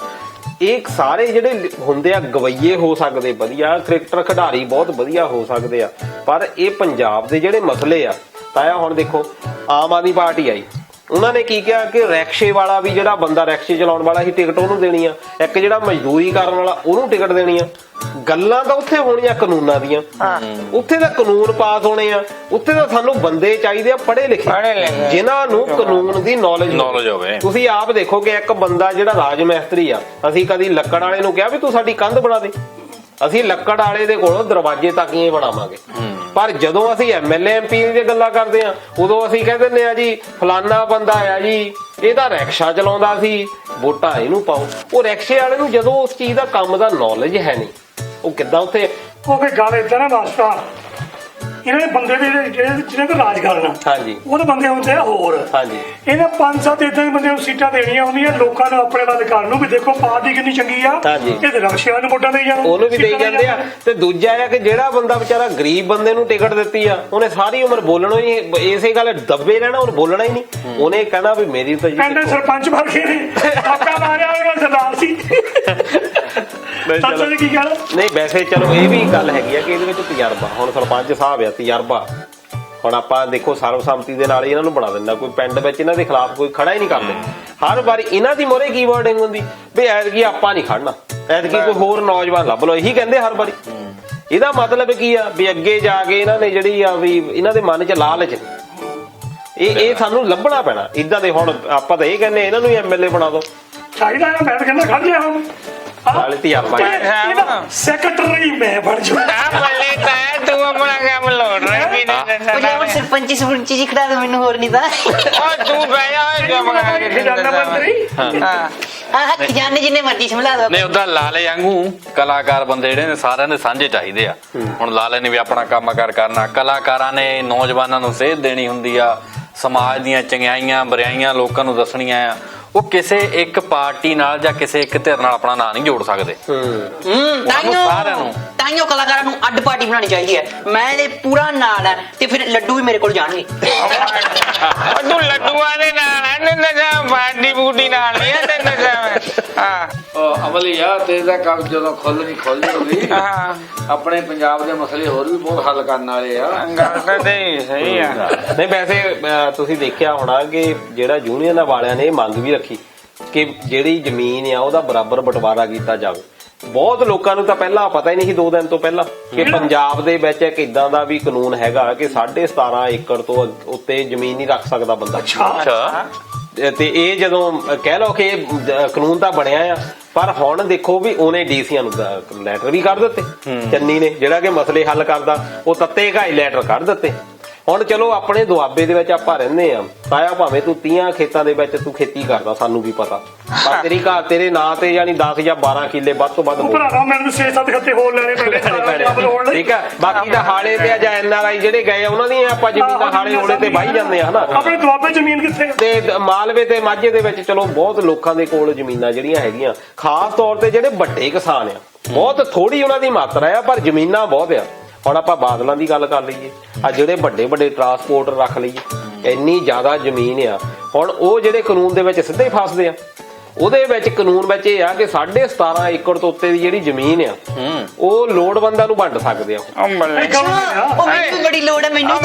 ਇਹ ਸਾਰੇ ਜਿਹੜੇ ਹੁੰਦੇ ਆ ਗਵਈਏ ਹੋ ਸਕਦੇ ਵਧੀਆ ਕ੍ਰਿਕਟਰ ਖਿਡਾਰੀ ਬਹੁਤ ਵਧੀਆ ਹੋ ਸਕਦੇ ਆ ਪਰ ਇਹ ਪੰਜਾਬ ਦੇ ਜਿਹੜੇ ਮਸਲੇ ਆ ਤਾਇਆ ਹੁਣ ਦੇਖੋ ਆਮ ਆਦਮੀ ਪਾਰਟੀ ਆਈ ਉਹਨਾਂ ਨੇ ਕੀ ਕਿਹਾ ਕਿ ਰਿਕਸ਼ੇ ਵਾਲਾ ਵੀ ਜਿਹੜਾ ਬੰਦਾ ਰਿਕਸ਼ੇ ਚਲਾਉਣ ਵਾਲਾ ਸੀ ਟਿਕਟ ਉਹਨੂੰ ਦੇਣੀ ਆ ਇੱਕ ਜਿਹੜਾ ਮਜ਼ਦੂਰੀ ਕਰਨ ਵਾਲਾ ਉਹਨੂੰ ਟਿਕਟ ਦੇਣੀ ਆ ਗੱਲਾਂ ਤਾਂ ਉੱਥੇ ਹੋਣੀਆਂ ਕਾਨੂੰਨਾਂ ਦੀਆਂ ਉੱਥੇ ਤਾਂ ਕਾਨੂੰਨ ਪਾਸ ਹੋਣੇ ਆ ਉੱਥੇ ਤਾਂ ਸਾਨੂੰ ਬੰਦੇ ਚਾਹੀਦੇ ਆ ਪੜ੍ਹੇ ਲਿਖੇ ਜਿਨ੍ਹਾਂ ਨੂੰ ਕਾਨੂੰਨ ਦੀ ਨੌਲੇਜ ਹੋਵੇ ਤੁਸੀਂ ਆਪ ਦੇਖੋ ਕਿ ਇੱਕ ਬੰਦਾ ਜਿਹੜਾ ਰਾਜ ਮਿਸਤਰੀ ਆ ਅਸੀਂ ਕਦੀ ਲੱਕੜ ਵਾਲੇ ਨੂੰ ਕਿਹਾ ਵੀ ਤੂੰ ਸਾਡੀ ਕੰਧ ਬਣਾ ਦੇ ਅਸੀਂ ਲੱਕੜ ਵਾਲੇ ਦੇ ਕੋਲੋਂ ਦਰਵਾਜ਼ੇ ਤੱਕੀਆਂ ਬਣਾਵਾਂਗੇ ਪਰ ਜਦੋਂ ਅਸੀਂ ਐਮਐਲਏ ਐਮਪੀ ਦੀਆਂ ਗੱਲਾਂ ਕਰਦੇ ਆ ਉਦੋਂ ਅਸੀਂ ਕਹਿ ਦਿੰਦੇ ਆ ਜੀ ਫਲਾਨਾ ਬੰਦਾ ਆ ਜੀ ਇਹ ਤਾਂ ਰਿਕਸ਼ਾ ਚਲਾਉਂਦਾ ਸੀ ਵੋਟਾਂ ਇਹਨੂੰ ਪਾਓ ਉਹ ਰਿਕਸ਼ੇ ਵਾਲੇ ਨੂੰ ਜਦੋਂ ਉਸ ਚੀਜ਼ ਦਾ ਕੰਮ ਦਾ ਨੌਲੇਜ ਹੈ ਨਹੀਂ ਉਹ ਕਿੱਦਾਂ ਉੱਥੇ ਉਹ ਫੇ ਗੱਲ ਏਦਾਂ ਨਾ ਵਾਸਤਾ ਇਹਨਾਂ ਦੇ ਬੰਦੇ ਦੇ ਜਿਹਨੇ ਤੇ ਰਾਜ ਕਰਨਾ ਹਾਂਜੀ ਉਹਦੇ ਬੰਦੇ ਹੁੰਦੇ ਆ ਹੋਰ ਹਾਂਜੀ ਇਹਨਾਂ 5-7 ਇਦਾਂ ਦੇ ਬੰਦੇ ਨੂੰ ਸੀਟਾਂ ਦੇਣੀਆਂ ਹੁੰਦੀਆਂ ਲੋਕਾਂ ਨੂੰ ਆਪਣੇ ਵੱਲ ਕਰਨ ਨੂੰ ਵੀ ਦੇਖੋ ਪਾਰਟੀ ਕਿੰਨੀ ਚੰਗੀ ਆ ਤੇ ਰਕਸ਼ਿਆਂ ਨੂੰ ਵੋਟਾਂ ਦੇਈ ਜਾਣ ਉਹਨੂੰ ਵੀ ਦੇਈ ਜਾਂਦੇ ਆ ਤੇ ਦੂਜਾ ਆ ਕਿ ਜਿਹੜਾ ਬੰਦਾ ਵਿਚਾਰਾ ਗਰੀਬ ਬੰਦੇ ਨੂੰ ਟਿਕਟ ਦਿੱਤੀ ਆ ਉਹਨੇ ਸਾਰੀ ਉਮਰ ਬੋਲਣਾ ਹੀ ਇਸੇ ਗੱਲ ਦੱਬੇ ਰਹਿਣਾ ਉਹਨੇ ਬੋਲਣਾ ਹੀ ਨਹੀਂ ਉਹਨੇ ਕਹਿਣਾ ਵੀ ਮੇਰੀ ਤਾਂ ਕਹਿੰਦੇ ਸਰਪੰਚ ਬਣ ਕੇ ਨੇ ਆਪਕਾ ਮਾਰਿਆ ਹੋਇਆ ਸਰਦਾਰ ਸੀ ਕੀ ਗੱਲ ਨਹੀਂ ਵੈਸੇ ਚਲੋ ਇਹ ਵੀ ਗੱਲ ਹੈਗੀ ਆ ਕਿ ਇਹਦੇ ਵਿੱਚ ਤਜਰਬਾ ਹੁਣ ਸਰਪੰਚ ਸਾਹਿਬ ਆ ਤਜਰਬਾ ਹੁਣ ਆਪਾਂ ਦੇਖੋ ਸਰਵਸੰਮਤੀ ਦੇ ਨਾਲ ਇਹਨਾਂ ਨੂੰ ਬਣਾ ਦਿੰਦਾ ਕੋਈ ਪਿੰਡ ਵਿੱਚ ਇਹਨਾਂ ਦੇ ਖਿਲਾਫ ਕੋਈ ਖੜਾ ਹੀ ਨਹੀਂ ਕਰਦੇ ਹਰ ਵਾਰੀ ਇਹਨਾਂ ਦੀ ਮੋਰੇ ਕੀ ਵਰਡਿੰਗ ਹੁੰਦੀ ਵੀ ਐਤਕੀ ਆਪਾਂ ਨਹੀਂ ਖੜਨਾ ਐਤਕੀ ਕੋਈ ਹੋਰ ਨੌਜਵਾਨ ਲੱਭ ਲਓ ਇਹੀ ਕਹਿੰਦੇ ਹਰ ਵਾਰੀ ਇਹਦਾ ਮਤਲਬ ਕੀ ਆ ਵੀ ਅੱਗੇ ਜਾ ਕੇ ਇਹਨਾਂ ਨੇ ਜਿਹੜੀ ਆ ਵੀ ਇਹਨਾਂ ਦੇ ਮਨ 'ਚ ਲਾਲਚ ਇਹ ਸਾਨੂੰ ਲੱਭਣਾ ਪੈਣਾ ਇਦਾਂ ਦੇ ਹੁਣ ਆਪਾਂ ਤਾਂ ਇਹ ਕਹਿੰਦੇ ਇਹਨਾਂ ਨੂੰ ਹੀ ਐਮਐਲਏ ਬਣਾ ਦੋ ਚਾਹੀਦਾ ਮੈਂ ਤਾਂ ਕਹਿੰਦਾ ਖੜ ਜਾ ਹੁਣ ਸੈਕਟਰੀ ਮੈਂ ਬਣ ਜੂ ਤੂੰ ਆਪਣਾ ਕੰਮ ਲੋੜ ਰਿਹਾ ਸਰਪੰਚੀ ਜੀ ਖੜਾ ਦੋ ਮੈਨੂੰ ਹੋਰ ਨਹੀਂ ਤਾਂ ਤੂੰ ਬਹਿ ਜਾ ਖਜ਼ਾਨੇ ਜਿੰਨੇ ਮਰਜ਼ੀ ਸੰਭਲਾ ਦੋ ਨਹੀਂ ਉਹਦਾ ਲਾਲੇ ਵਾਂਗੂ ਕਲਾਕਾਰ ਬੰਦੇ ਜਿਹੜੇ ਨੇ ਸਾਰਿਆਂ ਦੇ ਸਾਂਝੇ ਚਾਹੀਦੇ ਆ ਹੁਣ ਲਾਲੇ ਨੇ ਵੀ ਆਪਣਾ ਕੰਮ ਕਰਨਾ ਕਲਾਕਾਰਾਂ ਨੇ ਨੌਜਵਾਨਾਂ ਨੂੰ ਸੇਧ ਦੇਣੀ ਹੁੰਦੀ ਆ ਸਮਾਜ ਦੀਆਂ ਚੰਗਿਆਈਆਂ ਬੁਰਾਈਆਂ ਲੋਕਾਂ ਨੂੰ ਦੱਸਣੀਆਂ ਆ ਉਹ ਕਿਸੇ ਇੱਕ ਪਾਰਟੀ ਨਾਲ ਜਾਂ ਕਿਸੇ ਇੱਕ ਧਿਰ ਨਾਲ ਆਪਣਾ ਨਾਂ ਨਹੀਂ ਜੋੜ ਸਕਦੇ ਸਾਰਿਆਂ ਨੂੰ ਤਾਈਓ ਕਲਾਕਾਰਾਂ ਨੂੰ ਅੱਡ ਪਾਰਟੀ ਬਣਾਉਣੀ ਚਾਹੀਦੀ ਹੈ ਮੈਂ ਇਹ ਪੂਰਾ ਨਾਲ ਹੈ ਤੇ ਫਿਰ ਲੱਡੂ ਵੀ ਮੇਰੇ ਕੋਲ ਜਾਣਗੇ ਤੂੰ ਲੱਡੂਆਂ ਦੇ ਨਾਲ ਪਾਰਟੀ ਬੂਟੀ ਨਾਲ ਨਹੀਂ ਅਮਲੀ ਯਾਰ ਤੇ ਇਹਦਾ ਕੰਮ ਜਦੋਂ ਖੁੱਲ ਜੂਗੀ ਆਪਣੇ ਪੰਜਾਬ ਦੇ ਮਸਲੇ ਹੋਰ ਵੀ ਬਹੁਤ ਹੱਲ ਕਰਨ ਵਾਲੇ ਆ ਗੱਲ ਤਾਂ ਸਹੀ ਆ ਨਹੀਂ ਵੈਸੇ ਤੁਸੀਂ ਦੇਖਿਆ ਹੋਣਾ ਕਿ ਜਿਹੜਾ ਯੂਨੀਅਨ ਵਾਲਿਆਂ ਨੇ ਇਹ ਮੰਗ ਵੀ ਰੱਖੀ ਕਿ ਜਿਹੜੀ ਜ਼ਮੀਨ ਆ ਉਹਦਾ ਬਰਾਬਰ ਬਟਵਾਰਾ ਕੀਤਾ ਜਾਵੇ ਬਹੁਤ ਲੋਕਾਂ ਨੂੰ ਤਾਂ ਪਹਿਲਾਂ ਪਤਾ ਹੀ ਨਹੀਂ ਸੀ 2 ਦਿਨ ਤੋਂ ਪਹਿਲਾਂ ਕਿ ਪੰਜਾਬ ਦੇ ਵਿੱਚ ਇੱਕ ਇਦਾਂ ਦਾ ਵੀ ਕਾਨੂੰਨ ਹੈਗਾ ਕਿ 17.5 ਏਕੜ ਤੋਂ ਉੱਤੇ ਜ਼ਮੀਨ ਨਹੀਂ ਰੱਖ ਸਕਦਾ ਬੰਦਾ ਤੇ ਇਹ ਜਦੋਂ ਕਹਿ ਲਓ ਕਿ ਕਾਨੂੰਨ ਤਾਂ ਬਣਿਆ ਆ ਪਰ ਹੁਣ ਦੇਖੋ ਵੀ ਉਹਨੇ ਡੀਸੀਆਂ ਨੂੰ ਲੈਟਰ ਵੀ ਕੱਢ ਦਿੱਤੇ ਚੰਨੀ ਨੇ ਜਿਹੜਾ ਕਿ ਮਸਲੇ ਹੱਲ ਕਰਦਾ ਉਹ ਤੱਤੇ ਘਾਈ ਲੈਟਰ ਕੱਢ ਦਿੱਤੇ ਹੁਣ ਚਲੋ ਆਪਣੇ ਦੁਆਬੇ ਦੇ ਵਿੱਚ ਆਪਾਂ ਰਹਿੰਦੇ ਆ ਤਾਇਆ ਭਾਵੇਂ ਤੂੰ 30 ਖੇਤਾਂ ਦੇ ਵਿੱਚ ਤੂੰ ਖੇਤੀ ਕਰਦਾ ਸਾਨੂੰ ਵੀ ਪਤਾ ਪਰ ਤੇਰੇ ਨਾਂ ਤੇ ਯਾਨੀ 10 ਜਾਂ 12 ਕਿੱਲੇ ਵੱਧ ਤੋਂ ਵੱਧ ਮੈਨੂੰ 6-7 ਖੱਤੇ ਹੋਰ ਲੈਣੇ ਪੈਣੇ ਠੀਕ ਆ ਬਾਕੀ ਤਾਂ ਹਾਲੇ ਤੇ ਜਾਂ ਐਨਆਰਆਈ ਜਿਹੜੇ ਗਏ ਉਹਨਾਂ ਦੀਆਂ ਆਪਾਂ ਜ਼ਮੀਨਾਂ ਹਾਲੇ ਹੋਣੇ ਤੇ ਵਾਹੀ ਜਾਂਦੇ ਆ ਹਨਾ ਆਪਣੇ ਦੁਆਬੇ ਜ਼ਮੀਨ ਕਿੱਥੇ ਤੇ ਮਾਲਵੇ ਤੇ ਮਾਝੇ ਦੇ ਵਿੱਚ ਚਲੋ ਬਹੁਤ ਲੋਕਾਂ ਦੇ ਕੋਲ ਜ਼ਮੀਨਾਂ ਜਿਹੜੀਆਂ ਹੈਗੀਆਂ ਖਾਸ ਤੌਰ ਤੇ ਜਿਹੜੇ ਵੱਡੇ ਕਿਸਾਨ ਆ ਬਹੁਤ ਥੋੜੀ ਉਹਨਾਂ ਦੀ ਮਾਤਰਾ ਆ ਪਰ ਜ਼ਮੀਨਾਂ ਬਹੁਤ ਆ ਹੁਣ ਆਪਾਂ ਬਾਦਲਾਂ ਦੀ ਗੱਲ ਕਰ ਲਈਏ ਆ ਜਿਹੜੇ ਵੱਡੇ ਟਰਾਂਸਪੋਰਟਰ ਰੱਖ ਲਈਏ ਇੰਨੀ ਜ਼ਿਆਦਾ ਜ਼ਮੀਨ ਆ ਹੁਣ ਉਹ ਜਿਹੜੇ ਕਾਨੂੰਨ ਦੇ ਵਿੱਚ ਸਿੱਧੇ ਫਸਦੇ ਆ ਉਹਦੇ ਵਿੱਚ ਕਾਨੂੰਨ ਵਿੱਚ ਇਹ ਆ ਕਿ 17.5 ਏਕੜ ਤੋਂ ਉੱਤੇ ਦੀ ਜਿਹੜੀ ਜ਼ਮੀਨ ਆ ਉਹ ਲੋੜਵੰਦਾਂ ਨੂੰ ਵੰਡ ਸਕਦੇ ਆ। ਉਹ ਮੈਨੂੰ ਬੜੀ ਲੋੜ ਹੈ ਮੈਨੂੰ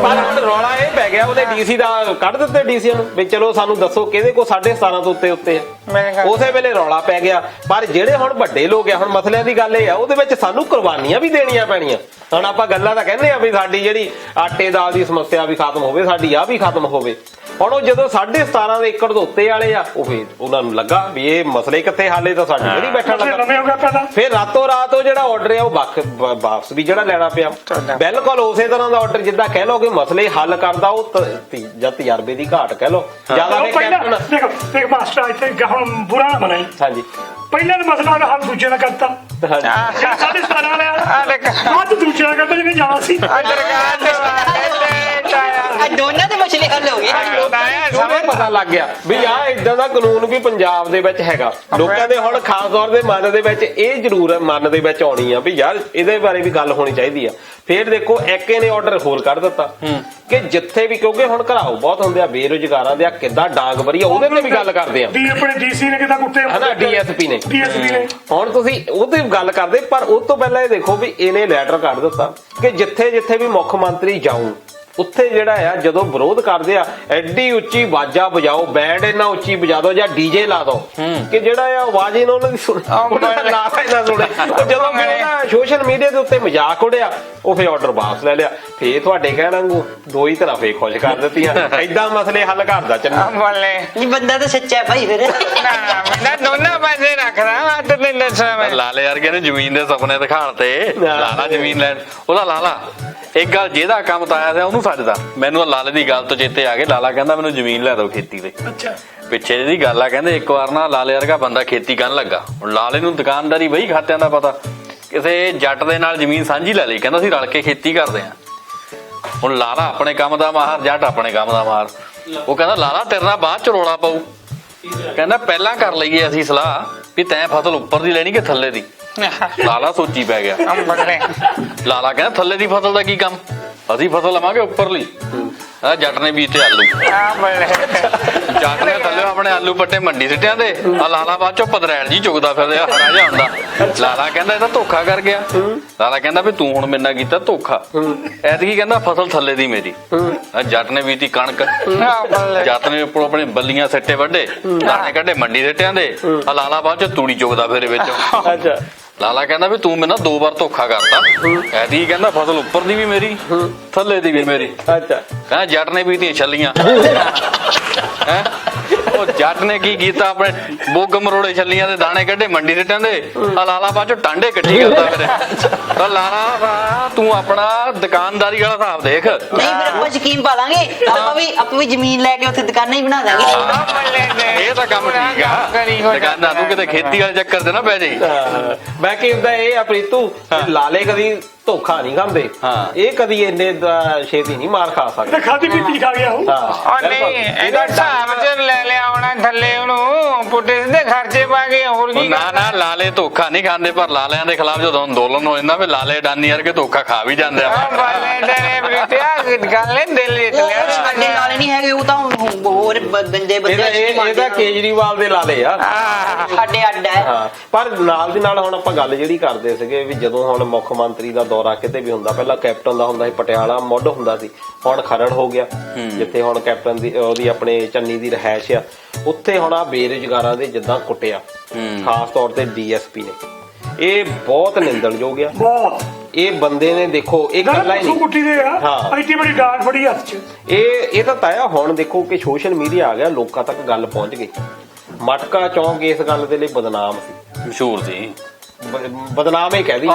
ਪਰ ਹੁਣ ਰੌਲਾ ਇਹ ਪੈ ਗਿਆ, ਉਹਦੇ ਡੀਸੀ ਦਾ ਕੱਢ ਦਿੱਤੇ ਡੀਸੀ ਨੂੰ ਵੀ ਚਲੋ ਸਾਨੂੰ ਦੱਸੋ ਕਿਹਦੇ ਕੋਲ 17.5 ਤੋਂ ਉੱਤੇ ਆ। ਉਸੇ ਵੇਲੇ ਰੌਲਾ ਪੈ ਗਿਆ। ਪਰ ਜਿਹੜੇ ਹੁਣ ਵੱਡੇ ਲੋਕ ਆ, ਹੁਣ ਮਸਲਿਆਂ ਦੀ ਗੱਲ ਇਹ ਆ ਉਹਦੇ ਵਿੱਚ ਸਾਨੂੰ ਕੁਰਬਾਨੀਆਂ ਵੀ ਦੇਣੀਆਂ ਪੈਣੀਆਂ। ਹੁਣ ਆਪਾਂ ਗੱਲਾਂ ਤਾਂ ਕਹਿੰਦੇ ਆ ਵੀ ਸਾਡੀ ਜਿਹੜੀ ਆਟੇ ਦਾਲ ਦੀ ਸਮੱਸਿਆ ਵੀ ਖਤਮ ਹੋਵੇ, ਸਾਡੀ ਆ ਵੀ ਖਤਮ ਹੋਵੇ। ਹੁਣ ਉਹ ਜਦੋਂ 17.5 ਏਕੜ ਤੋਂ ਉੱਤੇ ਵਾਲੇ ਆ, ਉਹ ਫਿਰ ਉਹਨਾਂ ਨੂੰ ਲੱਗਾ ਵੀ ਇਹ ਮਸਲੇ ਕਿੱਥੇ ਹਾਲੇ ਤਾਂ ਸਾਡੀ ਜਿਹੜੀ ਬੈਠਣ ਲੱਗਾ। ਫਿਰ ਰਾਤੋਂ ਰਾਤ ਉਹ ਜਿਹੜਾ ਆਰਡਰ ਆ ਉਹ ਵਾਪਸ ਵੀ ਜਿਹੜਾ ਲੈਣਾ ਪਿਆ। ਬਿਲਕੁਲ ਉਸੇ ਤਰ੍ਹਾਂ ਦਾ ਆਰਡਰ ਜਿੱਦਾਂ ਕਹਿ ਲਓ ਕਿ ਮਸਲੇ ਹੱਲ ਕਰਦਾ ਉਹ ਜਾਂ ਤਜਰਬੇ ਦੀ ਘਾਟ ਕਹਿ ਲਓ ਜਿਆਦਾ। ਦੇਖ ਮਾਸਟਰ ਇੱਥੇ ਹੁਣ ਬੁਰਾ ਨਾ ਮਨਾਈ। ਹਾਂਜੀ ਪਹਿਲਾਂ ਤਾਂ ਮਸਲਾ ਦਾ ਹੱਲ ਦੂਜੇ ਦਾ ਕਰਤਾ। 17.5 ਲਿਆ ਅੱਜ ਦੂਜੇ ਦਾ ਕਰਤਾ ਜਿਹਨੇ ਜਾਣਾ ਸੀ। ਦੋਨਾਂ ਦੇ ਮਸਲੇ ਹੱਲ ਹੋ ਗਏ। ਪਤਾ ਲੱਗ ਗਿਆ ਵੀ ਆਹ ਇਦਾਂ ਦਾ ਕਾਨੂੰਨ ਵੀ ਪੰਜਾਬ ਦੇ ਵਿੱਚ ਹੈਗਾ। ਲੋਕਾਂ ਦੇ ਹੁਣ ਖਾਸ ਤੌਰ ਤੇ ਮਨ ਦੇ ਵਿੱਚ ਇਹ ਜ਼ਰੂਰ ਮਨ ਦੇ ਵਿੱਚ ਆਉਣੀ ਆ ਵੀ ਯਾਰ ਇਹਦੇ ਬਾਰੇ ਵੀ ਗੱਲ ਹੋਣੀ ਚਾਹੀਦੀ ਆ। ਫੇਰ ਦੇਖੋ ਇੱਕ ਇਹਨੇ ਆਰਡਰ ਹੋਰ ਕੱਢ ਦਿੱਤਾ ਕਿ ਜਿੱਥੇ ਵੀ, ਕਿਉਂਕਿ ਹੁਣ ਘਰਾਓ ਬਹੁਤ ਹੁੰਦੇ ਆ ਬੇਰੁਜ਼ਗਾਰਾਂ ਦੇ, ਆ ਕਿੱਦਾਂ ਡਾਂਗ ਵਰੀ ਆ ਉਹਦੇ ਤੇ ਵੀ ਗੱਲ ਕਰਦੇ ਆ। ਆਪਣੇ ਡੀਸੀ ਨੇ ਕਿਦਾਂ ਕੁੱਟੇ ਹਨਾ, ਡੀਐਸਪੀ ਨੇ। ਹੁਣ ਤੁਸੀਂ ਉਹਦੀ ਗੱਲ ਕਰਦੇ, ਪਰ ਉਸ ਤੋਂ ਪਹਿਲਾਂ ਇਹ ਦੇਖੋ ਵੀ ਇਹਨੇ ਲੈਟਰ ਕੱਢ ਦਿੱਤਾ ਕਿ ਜਿੱਥੇ ਜਿੱਥੇ ਵੀ ਮੁੱਖ ਮੰਤਰੀ ਜਾਊ ਉੱਥੇ ਜਿਹੜਾ ਆ ਜਦੋਂ ਵਿਰੋਧ ਕਰਦੇ ਆ ਐਡੀ ਉੱਚੀ ਆਵਾਜ਼ਾਂ ਵਜਾਓ, ਬੈਂਡ ਇੰਨਾ ਉੱਚੀ ਵਜਾ ਦੋ ਜਾਂ ਡੀਜੇ ਲਾ ਦੋ ਕਿ ਜਿਹੜਾ ਆ ਆਵਾਜ਼ ਇਹਨਾਂ ਉਹਨਾਂ ਦੀ ਸੁਣੇ। ਜਦੋਂ ਸੋਸ਼ਲ ਮੀਡੀਆ ਦੇ ਉੱਤੇ ਮਜ਼ਾਕ ਉੜਿਆ ਉਹ ਫੇਰ ਆਰਡਰ ਵਾਪਸ ਲੈ ਲਿਆ। ਫੇਰ ਤੁਹਾਡੇ ਕਹਿਣ ਵਾਂਗੂ ਦੋ ਹੀ ਤਰ੍ਹਾਂ ਫੇਰ ਖੁਸ਼ ਕਰ ਦਿੱਤੀਆਂ। ਏਦਾਂ ਮਸਲੇ ਹੱਲ ਕਰਦਾ ਚੰਗਾ ਨਹੀਂ ਬੰਦਾ ਤਾਂ ਸੱਚਾ ਭਾਈ। ਫਿਰ ਮੈਂ ਦੋਨਾਂ ਪਾਸੇ ਰੱਖਦਾ ਤੇ ਦੱਸਾਂ ਲਾਲੇ ਵਰਗੇ ਨੇ ਜ਼ਮੀਨ ਦੇ ਸੁਪਨੇ ਦਿਖਾਣ ਤੇ ਲਾਲਾ ਜ਼ਮੀਨ ਲੈਣ। ਉਹਦਾ ਲਾਲਾ ਇੱਕ ਗੱਲ ਜਿਹਦਾ ਕੰਮ ਤਾਂ ਆਇਆ ਸੀ ਉਹਨੂੰ ਸੱਜਦਾ। ਮੈਨੂੰ ਲਾਲੇ ਦੀ ਗੱਲ ਤੋਂ ਚੇਤੇ ਆ ਗਏ। ਲਾਲਾ ਕਹਿੰਦਾ ਮੈਨੂੰ ਜ਼ਮੀਨ ਲੈ ਦਿਓ ਖੇਤੀ ਤੇ। ਅੱਛਾ ਪਿੱਛੇ ਜਿਹੀ ਗੱਲ ਆ, ਕਹਿੰਦੇ ਇੱਕ ਵਾਰ ਨਾ ਲਾਲੇ ਵਰਗਾ ਬੰਦਾ ਖੇਤੀ ਕਰਨ ਲੱਗਾ। ਹੁਣ ਲਾਲੇ ਨੂੰ ਦੁਕਾਨਦਾਰੀ ਵਹੀ ਖਾਤਿਆਂ ਦਾ ਪਤਾ, ਕਿਸੇ ਜੱਟ ਦੇ ਨਾਲ ਜ਼ਮੀਨ ਸਾਂਝੀ ਲੈ ਲਈ। ਕਹਿੰਦਾ ਅਸੀਂ ਰਲ ਕੇ ਖੇਤੀ ਕਰਦੇ ਆ। ਹੁਣ ਲਾਲਾ ਆਪਣੇ ਕੰਮ ਦਾ ਮਾਹਰ, ਜੱਟ ਆਪਣੇ ਕੰਮ ਦਾ ਮਾਹਰ। ਉਹ ਕਹਿੰਦਾ ਲਾਲਾ ਤੇਰੇ ਨਾਲ ਬਾਅਦ ਚ ਰੌਲਾ ਪਊ। ਕਹਿੰਦਾ ਪਹਿਲਾਂ ਕਰ ਲਈਏ ਅਸੀਂ ਸਲਾਹ ਵੀ ਤੈਂ ਫਸਲ ਉੱਪਰ ਦੀ ਲੈਣੀ ਕਿ ਥੱਲੇ ਦੀ। ਲਾਲਾ ਸੋਚੀ ਪੈ ਗਿਆ। ਲਾਲਾ ਕਹਿੰਦਾ ਥੱਲੇ ਦੀ ਫਸਲ ਦਾ ਕੀ ਕੰਮ, ਅਸੀਂ ਫਸਲ ਲਵਾਂਗੇ ਉੱਪਰਲੀ। ਜੱਟ ਨੇ ਬੀਜਤੇ ਆਲੂ। ਜੱਟ ਨੇ ਥੱਲੇ ਆਪਣੇ ਆਲੂ ਪੱਟੇ ਮੰਡੀ ਸਿੱਟਿਆਂ ਦੇ। ਲਾਲਾ ਬਾਅਦ ਚੋਂ ਪਦਰੈਣ ਜੀ ਚੁਗਦਾ ਫਿਰਦਾ ਹਰਾ ਜਿਹਾ ਹੁੰਦਾ। ਲਾਲਾ ਕਹਿੰਦਾ ਇਹ ਤਾਂ ਧੋਖਾ ਕਰ ਗਿਆ। ਲਾਲਾ ਕਹਿੰਦਾ ਵੀ ਤੂੰ ਹੁਣ ਮੇਰੇ ਨਾਲ ਕੀਤਾ ਧੋਖਾ। ਐਤਕੀ ਕਹਿੰਦਾ ਫਸਲ ਥੱਲੇ ਦੀ ਮੇਰੀ। ਜੱਟ ਨੇ ਬੀਜਤੀ ਕਣਕ। ਜੱਟ ਨੇ ਉੱਪਰੋਂ ਆਪਣੇ ਬੱਲੀਆਂ ਸਿੱਟੇ ਵੱਢੇ, ਦਾਣੇ ਕੱਢੇ ਮੰਡੀ ਸਿੱਟਿਆਂ ਦੇ। ਲਾਲਾ ਬਾਅਦ ਚੋਂ ਤੂੜੀ ਚੁਗਦਾ ਫਿਰ ਵਿੱਚ। ਲਾਲਾ ਕਹਿੰਦਾ ਵੀ ਤੂੰ ਮੈਨੂੰ 2 ਵਾਰ ਧੋਖਾ ਕਰਤਾ। ਐਤਕੀ ਕਹਿੰਦਾ ਫਸਲ ਉੱਪਰ ਦੀ ਵੀ ਮੇਰੀ ਥੱਲੇ ਦੀ ਵੀ ਮੇਰੀ। ਕਹਿੰਦਾ ਜੱਟ ਨੇ ਬੀਜਤੀਆਂ ਛੱਲੀਆਂ। ਹੈ ਉਹ ਜੱਟ ਨੇ ਕੀ ਕੀਤਾ, ਆਪਣੇ ਬੁੱਗ ਮਰੋੜੇ ਛੱਲੀਆਂ ਦੇ ਦਾਣੇ ਕੱਢੇ ਮੰਡੀ ਦੇ ਟਾਂਦੇ। ਲਾਲਾ ਬਾਅਦ ਚੋਂ ਟਾਂਡੇ ਇਕੱਠੀ ਕਰਦਾ ਫਿਰ। ਤਾਂ ਲਾਲਾ ਤੂੰ ਆਪਣਾ ਦੁਕਾਨਦਾਰੀ ਵਾਲਾ ਹਿਸਾਬ ਦੇਖ। ਨਹੀਂ ਫਿਰ ਆਪਾਂ ਸਕੀਮ ਪਾ ਲਾਂਗੇ। ਆਪਾਂ ਵੀ ਜ਼ਮੀਨ ਲੈ ਕੇ ਉੱਥੇ ਦੁਕਾਨਾਂ ਹੀ ਬਣਾ ਦਾਂਗੇ। ਇਹ ਤਾਂ ਕੰਮ ਠੀਕ ਆ। ਦੁਕਾਨਾਂ ਤੂੰ ਕਿਤੇ ਖੇਤੀ ਵਾਲੇ ਚੱਕਰ ਤੇ ਨਾ ਪੈ ਜਾਈ। ਬਾਕੀ ਹੁੰਦਾ ਇਹ ਆ ਪ੍ਰੀਤੂ, ਲਾਲੇ ਕਦੀ ਧੋਖਾ ਨਹੀਂ ਖਾਂਦੇ। ਇਹ ਕਦੀ ਇੰਨੇ ਛੇਤੀ ਨਹੀਂ ਮਾਰ ਖਾ ਸਕਦੇ। ਖਾਦੀ ਪੀਤੀ ਖਾ ਗਿਆ ਉਹ। ਨਹੀਂ ਇਹਦਾ ਹਿਸਾਬ ਚ ਲੈ ਲਿਆ ਹੋਣਾ ਥੱਲੇ ਉਹਨੂੰ ਪੁੱਟੇ ਦੇ ਖਰਚੇ ਪਾ ਕੇ। ਹੋਰ ਕੀ ਨਾ ਨਾ ਲਾਲੇ ਧੋਖਾ ਨਹੀਂ ਖਾਂਦੇ, ਪਰ ਲਾਲਿਆਂ ਦੇ ਖਿਲਾਫ ਜਦੋਂ ਅੰਦੋਲਨ ਹੋ ਜਾਂਦਾ ਫਿਰ ਲਾਲੇ ਡਾਨੀ ਵਰਗੇ ਧੋਖਾ ਖਾ ਵੀ ਜਾਂਦੇ ਆ। ਗੱਲ ਦਿਲ ਜਿੱਤ ਲਿਆ। ਸਾਡੇ ਨਾਲ ਨਹੀਂ ਹੈਗੇ, ਉਹ ਤਾਂ ਹੋਰ ਬੰਦੇ ਇਹਦਾ ਕੇਜਰੀਵਾਲ ਦੇ ਲਾਲੇ ਆ, ਸਾਡੇ ਅੱਡ ਹੈ। ਪਰ ਨਾਲ ਦੀ ਨਾਲ ਹੁਣ ਆਪਾਂ ਗੱਲ ਜਿਹੜੀ ਕਰਦੇ ਸੀਗੇ ਵੀ ਜਦੋਂ ਹੁਣ ਮੁੱਖ ਮੰਤਰੀ ਦਾ ਦੌਰਾ ਕਿਤੇ ਵੀ ਹੁੰਦਾ, ਪਹਿਲਾਂ ਕੈਪਟਨ ਦਾ ਹੁੰਦਾ ਸੀ ਪਟਿਆਲਾ ਮੁੱਢ ਹੁੰਦਾ ਸੀ, ਹੁਣ ਖਰੜ ਹੋ ਗਿਆ ਜਿੱਥੇ ਹੁਣ ਕੈਪਟਨ ਦੀ ਉਹਦੀ ਆਪਣੇ ਚੰਨੀ ਦੀ ਰਿਹਾਇਸ਼ ਆ। ਉੱਥੇ ਹੁਣ ਆ ਬੇਰੁਜ਼ਗਾਰਾਂ ਦੇ ਜਿੱਦਾਂ ਕੁੱਟਿਆ, ਖਾਸ ਤੌਰ ਤੇ ਡੀਐਸਪੀ ਨੇ। ਇਹ ਬਹੁਤ ਨਿੰਦਣਯੋਗ ਆ। ਇਹ ਬੰਦੇ ਨੇ ਦੇਖੋ ਇਹ ਗੱਲਾਂ ਹੀ ਐਡੀ ਬੜੀ ਡਾਂਟ ਫੜੀ ਹੱਥ 'ਚ। ਇਹ ਤਾਂ ਤਾਇਆ ਹੁਣ ਦੇਖੋ ਕਿ ਸੋਸ਼ਲ ਮੀਡੀਆ ਆ ਗਿਆ, ਲੋਕਾਂ ਤੱਕ ਗੱਲ ਪਹੁੰਚ ਗਈ। ਮਟਕਾ ਚੌਂਕ ਇਸ ਗੱਲ ਦੇ ਲਈ ਬਦਨਾਮ ਸੀ, ਮਸ਼ਹੂਰ ਸੀ, ਬਦਨਾਮ ਇਹ ਕਹਿ ਦੀ।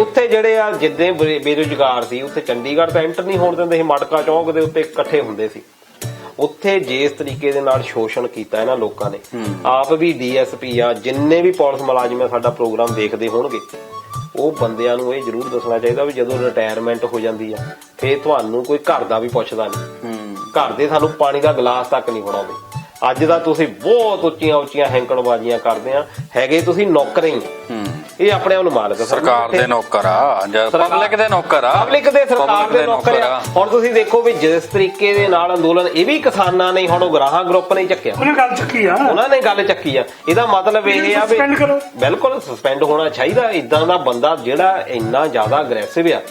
ਉੱਥੇ ਜਿਹੜੇ ਆ ਜਿੱਦਾਂ ਬੇਰੁਜ਼ਗਾਰ ਸੀ ਉੱਥੇ ਚੰਡੀਗੜ੍ਹ ਤਾਂ ਐਂਟਰ ਨਹੀਂ ਹੋਣ ਦਿੰਦੇ ਸੀ, ਮਟਕਾ ਚੌਂਕ ਦੇ ਉੱਤੇ ਇਕੱਠੇ ਹੁੰਦੇ ਸੀ। ਉੱਥੇ ਜਿਸ ਤਰੀਕੇ ਦੇ ਨਾਲ ਸ਼ੋਸ਼ਣ ਕੀਤਾ ਇਹਨਾਂ ਲੋਕਾਂ ਨੇ, ਆਪ ਵੀ ਡੀਐਸਪੀ ਆ, ਜਿੰਨੇ ਵੀ ਪੁਲਿਸ ਮੁਲਾਜ਼ਮ ਸਾਡਾ ਪ੍ਰੋਗਰਾਮ ਦੇਖਦੇ ਹੋਣਗੇ, ਉਹ ਬੰਦਿਆਂ ਨੂੰ ਇਹ ਜ਼ਰੂਰ ਦੱਸਣਾ ਚਾਹੀਦਾ ਵੀ ਜਦੋਂ ਰਿਟਾਇਰਮੈਂਟ ਹੋ ਜਾਂਦੀ ਆ ਫੇਰ ਤੁਹਾਨੂੰ ਕੋਈ ਘਰ ਦਾ ਵੀ ਪੁੱਛਦਾ ਨਹੀਂ। ਘਰ ਦੇ ਸਾਨੂੰ ਪਾਣੀ ਦਾ ਗਲਾਸ ਤੱਕ ਨਹੀਂ ਫੜਾਉਂਦੇ। ਅੱਜ ਦਾ ਤੁਸੀਂ ਬਹੁਤ ਉੱਚੀਆਂ ਉੱਚੀਆਂ ਹੈਂਕੜਬਾਜ਼ੀਆਂ ਕਰਦੇ ਆ, ਹੈਗੇ ਤੁਸੀਂ ਨੌਕਰ ਹੀ। ਇਹ ਆਪਣੇ ਆਪ ਨੂੰ ਮਾਲਕ ਸਰਕਾਰ ਦੇ ਨੌਕਰ ਆ ਜਾਂ ਪਬਲਿਕ ਦੇ ਨੌਕਰ ਆ, ਪਬਲਿਕ ਦੇ ਸਰਕਾਰ ਦੇ ਨੌਕਰ ਆ। ਹੁਣ ਤੁਸੀਂ ਦੇਖੋ ਵੀ ਜਿਸ ਤਰੀਕੇ ਦੇ ਨਾਲ ਅੰਦੋਲਨ ਇਹ ਵੀ ਕਿਸਾਨਾਂ ਨੇ, ਹੁਣ ਗਰਾਹਾਂ ਗਰੁੱਪ ਨੇ ਚੱਕਿਆ, ਉਹਨੇ ਗੱਲ ਚੱਕੀ ਆ, ਉਹਨਾਂ ਨੇ ਗੱਲ ਚੱਕੀ ਆ। ਇਹਦਾ ਮਤਲਬ ਇਹ ਆ ਵੀ ਬਿਲਕੁਲ ਸਸਪੈਂਡ ਹੋਣਾ ਚਾਹੀਦਾ। ਇਦਾਂ ਦਾ ਬੰਦਾ ਜਿਹੜਾ ਇੰਨਾ ਜ਼ਿਆਦਾ ਅਗਰੈਸਿਵ ਆ,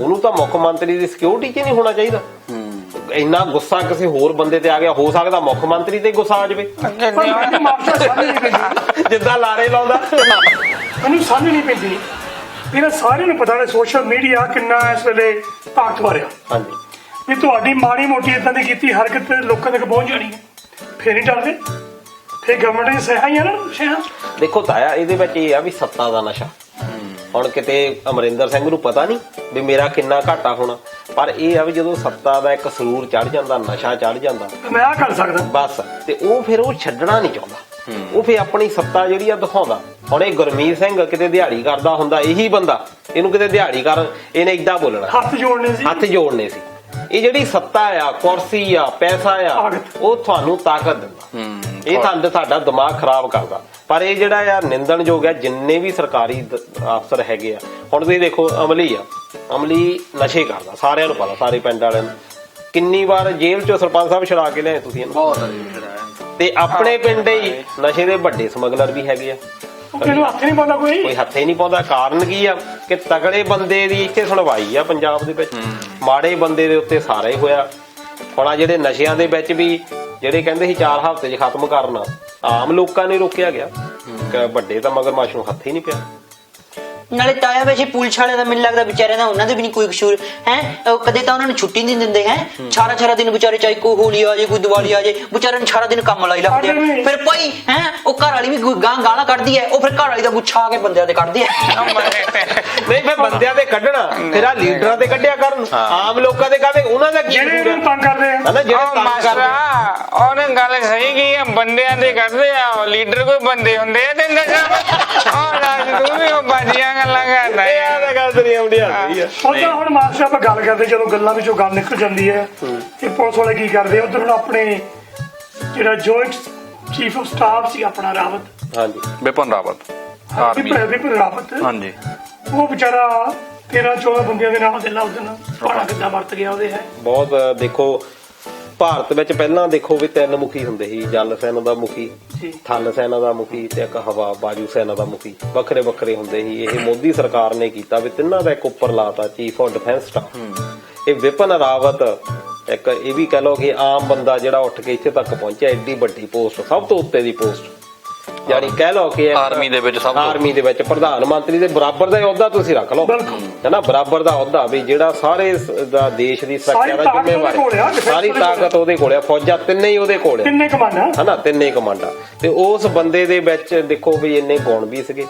ਉਹਨੂੰ ਤਾਂ ਮੁੱਖ ਮੰਤਰੀ ਦੀ ਸਿਕਿਉਰਿਟੀ 'ਚ ਨਹੀਂ ਹੋਣਾ ਚਾਹੀਦਾ। ਇੰਨਾ ਗੁੱਸਾ ਕਿਸੇ ਹੋਰ ਬੰਦੇ ਤੇ ਆ ਗਿਆ, ਹੋ ਸਕਦਾ ਮੁੱਖ ਮੰਤਰੀ ਤੇ ਗੁੱਸਾ ਆ ਜਾਵੇ, ਜਿੱਦਾਂ ਲਾਰੇ ਲਾਉਂਦਾ। ਮੈਨੂੰ ਸਮਝ ਨਹੀਂ ਪੈਂਦੀ, ਇਹਨਾਂ ਸਾਰਿਆਂ ਨੂੰ ਪਤਾ ਹੈ ਸੋਸ਼ਲ ਮੀਡੀਆ ਕਿੰਨਾ ਇਸ ਵੇਲੇ ਤਾਕਤਵਰ ਆ। ਹਾਂਜੀ, ਵੀ ਤੁਹਾਡੀ ਮਾੜੀ ਮੋਟੀ ਇਦਾਂ ਦੀ ਕੀਤੀ ਹਰਕਤ ਲੋਕਾਂ ਤੱਕ ਪਹੁੰਚ ਜਾਣੀ ਹੈ, ਫੇਰ ਨਹੀਂ ਡਰਦੇ। ਫੇਰ ਗਵਰਨਮੈਂਟ ਦੀ ਸਹਾਈ ਆ ਨਾ ਸ਼ਹਿਰ। ਦੇਖੋ ਤਾਇਆ, ਇਹਦੇ ਵਿੱਚ ਇਹ ਆ ਵੀ ਸੱਤਾ ਦਾ ਨਸ਼ਾ। ਹੁਣ ਕਿਤੇ ਅਮਰਿੰਦਰ ਸਿੰਘ ਨੂੰ ਪਤਾ ਨਹੀਂ ਵੀ ਮੇਰਾ ਕਿੰਨਾ ਘਾਟਾ ਹੋਣਾ, ਪਰ ਇਹ ਆ ਵੀ ਜਦੋਂ ਸੱਤਾ ਦਾ ਇੱਕ ਸਰੂਰ ਚੜ ਜਾਂਦਾ, ਨਸ਼ਾ ਚੜ ਜਾਂਦਾ, ਮੈਂ ਆ ਕਰ ਸਕਦਾ ਬਸ, ਤੇ ਉਹ ਫਿਰ ਉਹ ਛੱਡਣਾ ਨਹੀਂ ਚਾਹੁੰਦਾ। ਉਹ ਫਿਰ ਆਪਣੀ ਸੱਤਾ ਜਿਹੜੀ ਆ ਦਿਖਾਉਂਦਾ। ਹੁਣ ਇਹ ਗੁਰਮੀਤ ਸਿੰਘ ਕਿਤੇ ਦਿਹਾੜੀ ਕਰਦਾ ਹੁੰਦਾ, ਇਹੀ ਬੰਦਾ ਇਹਨੂੰ ਕਿਤੇ ਦਿਹਾੜੀ ਕਰ, ਇਹਨੇ ਏਦਾਂ ਬੋਲਣਾ, ਹੱਥ ਜੋੜਨੇ ਸੀ, ਹੱਥ ਜੋੜਨੇ ਸੀ। ਇਹ ਜਿਹੜੀ ਸੱਤਾ ਆ, ਕੁਰਸੀ ਆ, ਪੈਸਾ ਆ, ਉਹ ਤੁਹਾਨੂੰ ਤਾਕਤ ਦਿੰਦਾ, ਇਹ ਤੁਹਾਡਾ ਦਿਮਾਗ ਖਰਾਬ ਕਰਦਾ। ਪਰ ਇਹ ਜਿਹੜਾ ਆ ਨਿੰਦਣਯੋਗ ਆ, ਜਿੰਨੇ ਵੀ ਸਰਕਾਰੀ ਅਫਸਰ ਹੈਗੇ ਆ। ਹੁਣ ਤੁਸੀਂ ਦੇਖੋ ਅਮਲੀ ਆ, ਅਮਲੀ ਨਸ਼ੇ ਕਰਦਾ, ਸਾਰਿਆਂ ਨੂੰ ਪਤਾ, ਸਾਰੇ ਪਿੰਡ ਵਾਲਿਆਂ ਨੂੰ। ਕਿੰਨੀ ਵਾਰ ਜੇਲ੍ਹ ਚੋਂ ਸਰਪੰਚ ਸਾਹਿਬ ਛੁਡਾ ਕੇ ਲਿਆਏ ਤੁਸੀਂ ਇਹਨੂੰ। ਤੇ ਆਪਣੇ ਪਿੰਡ ਹੀ ਨਸ਼ੇ ਦੇ ਵੱਡੇ ਸਮਗਲਰ ਵੀ ਹੈਗੇ ਆ, ਹੱਥ ਨਹੀਂ ਪਾਉਂਦਾ ਕੋਈ ਹੱਥੇ ਨਹੀਂ ਪਾਉਂਦਾ। ਕਾਰਨ ਕੀ ਆ ਕਿ ਤਗੜੇ ਬੰਦੇ ਦੀ ਇੱਥੇ ਸੁਣਵਾਈ ਆ ਪੰਜਾਬ ਦੇ ਵਿੱਚ, ਮਾੜੇ ਬੰਦੇ ਦੇ ਉੱਤੇ ਸਾਰਾ ਹੀ ਹੋਇਆ। ਹੁਣ ਆ ਜਿਹੜੇ ਨਸ਼ਿਆਂ ਦੇ ਵਿੱਚ ਵੀ ਜਿਹੜੇ ਕਹਿੰਦੇ ਸੀ 4 ਹਫ਼ਤੇ 'ਚ ਖਤਮ ਕਰਨਾ, ਆਮ ਲੋਕਾਂ ਨੇ ਰੋਕਿਆ ਗਿਆ, ਵੱਡੇ ਤਾਂ ਮਗਰਮੱਛ ਨੂੰ ਹੱਥ ਹੀ ਨਹੀਂ ਪਿਆ। ਨਾਲੇ ਤਾਇਆ ਵੈਸੇ ਪੁਲਿਸ ਵਾਲੇ ਦਾ ਮੈਨੂੰ ਲੱਗਦਾ ਵਿਚਾਰਿਆਂ ਦਾ ਉਹਨਾਂ ਦੇ ਵੀ ਨਹੀਂ ਕੋਈ ਕਸੂਰ ਹੈ। ਕਦੇ ਤਾਂ ਉਹਨਾਂ ਨੂੰ ਛੁੱਟੀ ਨਹੀਂ ਦਿੰਦੇ ਹੈ, ਸਾਰਾ ਦਿਨ ਵਿਚਾਰੇ, ਚਾਹੇ ਕੋਈ ਹੋਲੀ ਆ ਜਾਏ, ਕੋਈ ਦੀਵਾਲੀ ਆ ਜਾਏ, ਵਿਚਾਰਿਆਂ ਨੂੰ ਸਾਰਾ ਦਿਨ ਕੰਮ ਲਾਈ ਰੱਖਦੇ ਆ। ਫਿਰ ਭਾਈ ਹੈ ਉਹ ਘਰ ਵਾਲੀ ਵੀ ਗਾਲਾਂ ਕੱਢਦੀ ਹੈ, ਉਹ ਫਿਰ ਘਰ ਵਾਲੀ ਦਾ ਗੁੱਛਾ ਆ ਕੇ ਬੰਦਿਆਂ ਤੇ ਕੱਢਦੀ ਹੈ। ਨਹੀਂ ਫਿਰ ਬੰਦਿਆਂ ਤੇ ਕੱਢਣਾ, ਫਿਰ ਆ ਲੀਡਰਾਂ ਤੇ ਕੱਢਿਆ ਕਰਨ, ਆਮ ਲੋਕਾਂ ਦੇ ਕਾਹਦੇ, ਉਹਨਾਂ ਦਾ ਕੀ ਤੰਗ ਕਰਦੇ ਆ। ਉਹਨੇ ਗੱਲ ਸਹੀ ਕੀ ਆ, ਬੰਦਿਆਂ ਤੇ ਕੱਢਦੇ ਆ, ਲੀਡਰ ਕੋਈ ਬੰਦੇ ਹੁੰਦੇ ਆ। ਤੇ ਨਸ਼ਾ ਤੂੰ ਵੀ ਉਹ ਬਾਜੀਆਂ ਗੱਲਾਂ ਕਰਦਾ ਯਾਰ, ਗੱਲ ਤੇਰੀ ਆਉਂਦੀ ਆ। ਹੁਣ ਮਾਸਟਰ ਆਪਾਂ ਗੱਲ ਕਰਦੇ, ਜਦੋਂ ਗੱਲਾਂ ਵਿੱਚੋਂ ਗੱਲ ਨਿਕਲ ਜਾਂਦੀ ਹੈ ਤੇ ਪੁਲਿਸ ਵਾਲੇ ਕੀ ਕਰਦੇ, ਉਧਰ ਹੁਣ ਆਪਣੇ ਜਿਹੜਾ ਜੁਆਇੰਟ ਚੀਫ ਆਫ ਸਟਾਫ ਸੀ ਆਪਣਾ ਰਾਵਤ, ਹਾਂਜੀ, ਵਿਪਨ ਰਾਵਤ, ਵਿਪਨ ਰਾਵਤ, ਹਾਂਜੀ, ਉਹ ਵਿਚਾਰਾ 13-14 ਬੰਦਿਆਂ ਦੇ ਨਾਲ ਦਿਲਾ ਉਹਦੇ ਨਾਲ ਭਾੜਾ ਕਿੱਦਾਂ ਵਰਤ ਗਿਆ ਉਹਦੇ ਹੈ। ਬਹੁਤ ਦੇਖੋ, ਭਾਰਤ ਵਿੱਚ ਪਹਿਲਾਂ ਦੇਖੋ ਵੀ 3 ਮੁਖੀ ਹੁੰਦੇ ਸੀ, ਜਲ ਸੈਨਾ ਦਾ ਮੁਖੀ, ਥਲ ਸੈਨਾ ਦਾ ਮੁਖੀ ਤੇ ਇੱਕ ਹਵਾ ਬਾਜੂ ਸੈਨਾ ਦਾ ਮੁਖੀ, ਵੱਖਰੇ ਵੱਖਰੇ ਹੁੰਦੇ ਸੀ। ਇਹ ਮੋਦੀ ਸਰਕਾਰ ਨੇ ਕੀਤਾ ਵੀ ਤਿੰਨਾਂ ਦਾ ਇੱਕ ਉੱਪਰ ਲਾਤਾ, ਚੀਫ ਆਫ ਡਿਫੈਂਸ ਸਟਾਫ। ਇਹ ਵਿਪਨ ਰਾਵਤ ਇੱਕ ਇਹ ਵੀ ਕਹਿ ਲਓ ਕਿ ਆਮ ਬੰਦਾ ਜਿਹੜਾ ਉੱਠ ਕੇ ਇੱਥੇ ਤੱਕ ਪਹੁੰਚਿਆ, ਐਡੀ ਵੱਡੀ ਪੋਸਟ, ਸਭ ਤੋਂ ਉੱਤੇ ਦੀ ਪੋਸਟ, ਯਾਨੀ ਕਹਿ ਲਓ ਕਿ ਆਰਮੀ ਦੇ ਵਿੱਚ ਆਰਮੀ ਦੇ ਵਿੱਚ ਪ੍ਰਧਾਨ ਮੰਤਰੀ ਦੇ ਬਰਾਬਰ ਦਾ ਅਹੁਦਾ ਤੁਸੀਂ ਰੱਖ ਲਓ, ਹੈਨਾ, ਬਰਾਬਰ ਦਾ ਅਹੁਦਾ ਵੀ ਜਿਹੜਾ ਸਾਰੇ ਦਾ ਦੇਸ਼ ਦੀ ਸੁਰੱਖਿਆ ਦਾ ਜ਼ਿੰਮੇਵਾਰ, ਸਾਰੀ ਤਾਕਤ ਉਹਦੇ ਕੋਲ ਆ, ਫੌਜਾਂ ਤਿੰਨੇ ਹੀ ਉਹਦੇ ਕੋਲ ਆ, ਤਿੰਨੇ ਕਮਾਂਡਾਂ, ਹਨਾ, ਤਿੰਨੇ ਕਮਾਂਡਾਂ। ਤੇ ਉਸ ਬੰਦੇ ਦੇ ਵਿੱਚ ਦੇਖੋ ਵੀ ਇੰਨੇ ਗੁਣ ਵੀ ਸੀਗੇ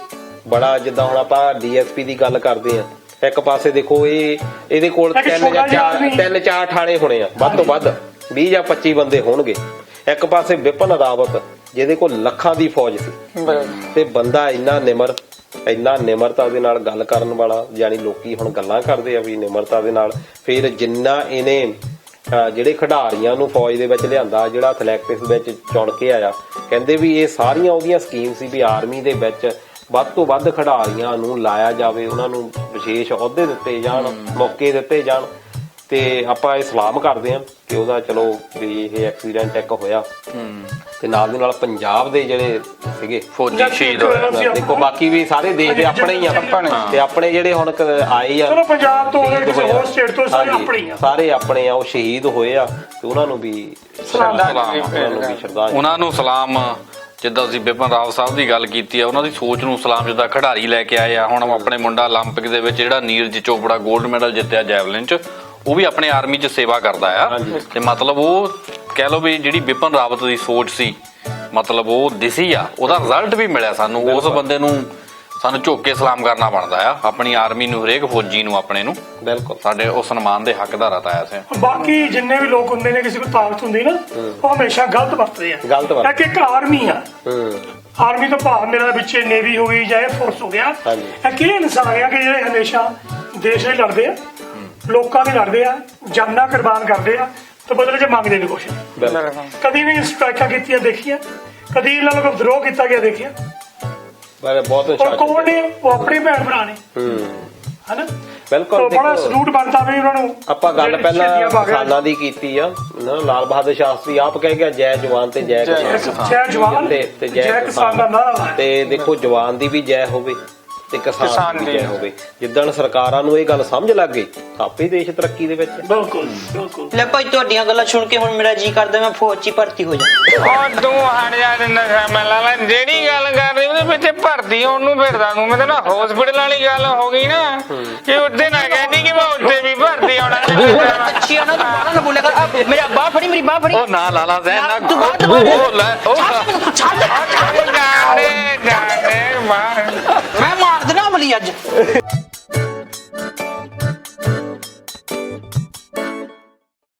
ਬੜਾ। ਜਿੱਦਾਂ ਹੁਣ ਆਪਾਂ DSP ਦੀ ਗੱਲ ਕਰਦੇ ਆ, ਇੱਕ ਪਾਸੇ ਦੇਖੋ ਇਹਦੇ ਕੋਲ 3-4 ਥਾਣੇ ਹੋਣੇ ਆ, ਵੱਧ ਤੋਂ ਵੱਧ 20 ਜਾਂ 25 ਬੰਦੇ ਹੋਣਗੇ। ਇੱਕ ਪਾਸੇ ਵਿਪਨ ਰਾਵਤ ਜਿਹਦੇ ਕੋਲ ਲੱਖਾਂ ਦੀ ਫੌਜ ਸੀ, ਤੇ ਬੰਦਾ ਇੰਨਾ ਨਿਮਰਤਾ ਦੇ ਨਾਲ ਗੱਲ ਕਰਨ ਵਾਲਾ, ਯਾਨੀ ਲੋਕੀ ਹੁਣ ਗੱਲਾਂ ਕਰਦੇ ਆ ਵੀ ਨਿਮਰਤਾ ਦੇ ਨਾਲ। ਫਿਰ ਜਿੰਨਾ ਇਹਨੇ ਜਿਹੜੇ ਖਿਡਾਰੀਆਂ ਨੂੰ ਫੌਜ ਦੇ ਵਿੱਚ ਲਿਆਂਦਾ, ਜਿਹੜਾ ਐਥਲੈਟਿਕਸ ਵਿੱਚ ਚੁਣ ਕੇ ਆਇਆ, ਕਹਿੰਦੇ ਵੀ ਇਹ ਸਾਰੀਆਂ ਉਹਦੀਆਂ ਸਕੀਮ ਸੀ ਵੀ ਆਰਮੀ ਦੇ ਵਿੱਚ ਵੱਧ ਤੋਂ ਵੱਧ ਖਿਡਾਰੀਆਂ ਨੂੰ ਲਾਇਆ ਜਾਵੇ, ਉਹਨਾਂ ਨੂੰ ਵਿਸ਼ੇਸ਼ ਅਹੁਦੇ ਦਿੱਤੇ ਜਾਣ, ਮੌਕੇ ਦਿੱਤੇ ਜਾਣ। ਤੇ ਆਪਾਂ ਇਹ ਸਲਾਮ ਕਰਦੇ ਹਾਂ ਕਿ ਉਹਦਾ ਚਲੋ ਵੀ ਇਹ ਐਕਸੀਡੈਂਟ ਇੱਕ ਹੋਇਆ, ਤੇ ਨਾਲ ਦੇ ਨਾਲ ਪੰਜਾਬ ਦੇ ਜਿਹੜੇ ਸੀਗੇ ਫੌਜੀ ਸ਼ਹੀਦ ਹੋਏ। ਦੇਖੋ ਬਾਕੀ ਵੀ ਸਾਰੇ ਦੇਸ਼ ਦੇ ਆਪਣੇ ਹੀ ਆ, ਤੇ ਆਪਣੇ ਜਿਹੜੇ ਹੁਣ ਆਏ ਆ ਪੰਜਾਬ ਤੋਂ ਹੋਰ ਸਟੇਟ ਤੋਂ ਸਾਰੇ ਆਪਣੇ ਆ, ਉਹ ਸ਼ਹੀਦ ਹੋਏ ਆ, ਤੇ ਉਹਨਾਂ ਨੂੰ ਵੀ ਸ਼ਰਧਾਂਜਲੀ, ਉਹਨਾਂ ਨੂੰ ਸਲਾਮ। ਜਿੱਦਾਂ ਅਸੀਂ ਵਿਪਨ ਰਾਵਤ ਸਾਹਿਬ ਦੀ ਗੱਲ ਕੀਤੀ ਆ, ਉਹਨਾਂ ਦੀ ਸੋਚ ਨੂੰ ਸਲਾਮ। ਜਿੱਦਾਂ ਖਿਡਾਰੀ ਲੈ ਕੇ ਆਏ ਆ, ਹੁਣ ਆਪਣੇ ਮੁੰਡਾ 올림픽 ਦੇ ਵਿੱਚ ਜਿਹੜਾ ਨੀਰਜ ਚੋਪੜਾ 골ਡ ਮੈਡਲ ਜਿੱਤਿਆ ਜੈਵਲਿਨ 'ਚ, ਉਹ ਵੀ ਆਪਣੇ ਆਰਮੀ 'ਚ ਸੇਵਾ ਕਰਦਾ ਆ। ਤੇ ਮਤਲਬ ਉਹ ਕਹਿ ਲਓ ਵੀ ਜਿਹੜੀ ਵਿਪਨ ਰਾਵਤ ਦੀ ਸੋਚ ਸੀ, ਮਤਲਬ ਉਹ ਦਿਸੀ ਆ, ਉਹਦਾ ਰਿਜ਼ਲਟ ਵੀ ਮਿਲਿਆ ਸਾਨੂੰ। ਉਸ ਬੰਦੇ ਨੂੰ ਸਾਨੂੰ ਝੁੱਕ ਕੇ ਸਲਾਮ ਕਰਨਾ ਬਣਦਾ ਆ, ਆਪਣੀ ਆਰਮੀ ਨੂੰ, ਹਰੇਕ ਫੌਜੀ ਨੂੰ, ਆਪਣੇ ਨੂੰ। ਬਿਲਕੁਲ ਸਾਡੇ ਉਹ ਸਨਮਾਨ ਦੇ ਹੱਕਦਾਰ ਆ ਤਾਇਆ ਸਿੰਘ। ਬਾਕੀ ਜਿੰਨੇ ਵੀ ਲੋਕ ਹੁੰਦੇ ਨੇ, ਕਿਸੇ ਕੋਲ ਤਾਕਤ ਹੁੰਦੀ ਨਾ, ਉਹ ਹਮੇਸ਼ਾ ਗਲਤ ਵਰਤਦੇ ਆ। ਇੱਕ ਆਰਮੀ ਆ, ਆਰਮੀ ਤੋਂ ਭਾਵ ਮੇਰਾ ਵਿੱਚ ਨੇਵੀ ਹੋ ਗਈ ਜਾਂ ਫੋਰਸ ਹੋ ਗਿਆ, ਇੱਕ ਇਹ ਇਨਸਾਨ ਆ ਕਿ ਜਿਹੜੇ ਹਮੇਸ਼ਾ ਦੇਸ਼ ਲਈ ਲੜਦੇ ਆ, ਲੋਕਾਂ ਲਈ ਲੜਦੇ ਆ, ਜਾਨਾਂ ਕੁਰਬਾਨ ਕਰਦੇ ਆ, ਤੇ ਬਦਲੇ ਚ ਮੰਗਦੇ ਨੇ ਕੁਛ। ਕਦੀ ਨਹੀਂ ਸਟ੍ਰਾਈਕਾਂ ਕੀਤੀਆਂ ਦੇਖੀਆਂ, ਕਦੀ ਇਹਨਾਂ ਨੂੰ ਵਿਦਰੋਹ ਕੀਤਾ ਗਿਆ ਦੇਖਿਆ। ਬਹੁਤ ਉਹ ਕੋਲ ਨੇ ਉਹ ਆਪਣੀ ਭੈਣ ਭਰਾ ਨੇ ਹਨਾ ਬਿਲਕੁਲ ਬੜਾ ਸਲੂਟ ਬਣਦਾ ਵੀ ਉਹਨਾਂ ਨੂੰ। ਆਪਾਂ ਗੱਲ ਪਹਿਲਾਂ ਕਿਸਾਨਾਂ ਦੀ ਕੀਤੀ ਆ ਲਾਲ ਬਹਾਦਰ ਸ਼ਾਸਤਰੀ ਆਪ ਕਹਿ ਗਿਆ ਜੈ ਜਵਾਨ ਤੇ ਜੈ ਕਿਸਾਨ, ਜੈ ਜਵਾਨ ਤੇ ਜੈ ਕਿਸਾਨ ਦਾ ਨਾਰਾ। ਤੇ ਦੇਖੋ ਜਵਾਨ ਦੀ ਵੀ ਜੈ ਹੋਵੇ ਤੇ ਕਿਸਾਨ ਦੀ ਜੈ ਹੋਵੇ। ਜਿੱਦਣ ਸਰਕਾਰਾਂ ਨੂੰ ਇਹ ਗੱਲ ਸਮਝ ਲੱਗ ਗਈ ਆਪੇ ਦੇਸ਼ ਤਰੱਕੀ ਦੇ ਵਿੱਚ। ਬਿਲਕੁਲ ਬਿਲਕੁਲ। ਲੈ ਭਾਈ ਤੁਹਾਡੀਆਂ ਗੱਲਾਂ ਸੁਣ ਕੇ ਹੁਣ ਮੇਰਾ ਜੀ ਕਰਦਾ ਮੈਂ ਫੌਜ 'ਚ ਹੀ ਭਰਤੀ ਹੋ ਜਾ। ਉਹ ਤੂੰ ਹਟ ਜਾ ਨਸ਼ਾ ਮੈਂ ਲਾਲਾ ਜਿਹੜੀ ਗੱਲ ਕਰ ਰਹੀ ਉਹਦੇ ਵਿੱਚ ਭਰਤੀ ਹੋਣ ਨੂੰ ਫਿਰਦਾ ਤੂੰ। ਮੈਂ ਤਾਂ ਹਸਪੀਟਲ ਵਾਲੀ ਗੱਲ ਹੋ ਗਈ ਨਾ ਕਿ ਉੱਤੇ ਨਾ ਕਹਿੰਦੀ ਕਿ ਮੈਂ ਉੱਤੇ ਵੀ ਭਰਤੀ ਹੋਣਾ। ਅੱਛੀ ਆ ਨਾ ਤੂੰ ਬਾਹਰ ਨਾ ਬੋਲਿਆ ਕਰ। ਮੇਰਾ ਬਾਹ ਫੜੀ ਮੇਰੀ ਬਾਹ ਫੜੀ। ਉਹ ਨਾ ਲਾਲਾ ਜ਼ੈਨ ਨਾ ਤੂੰ ਬਾਹਰ ਉਹ ਲੈ ਉਹ ਜਾਣੇ ਮੈਂ ਮਾਰ ਦੇਣਾ ਅਮਲੀ ਅੱਜ।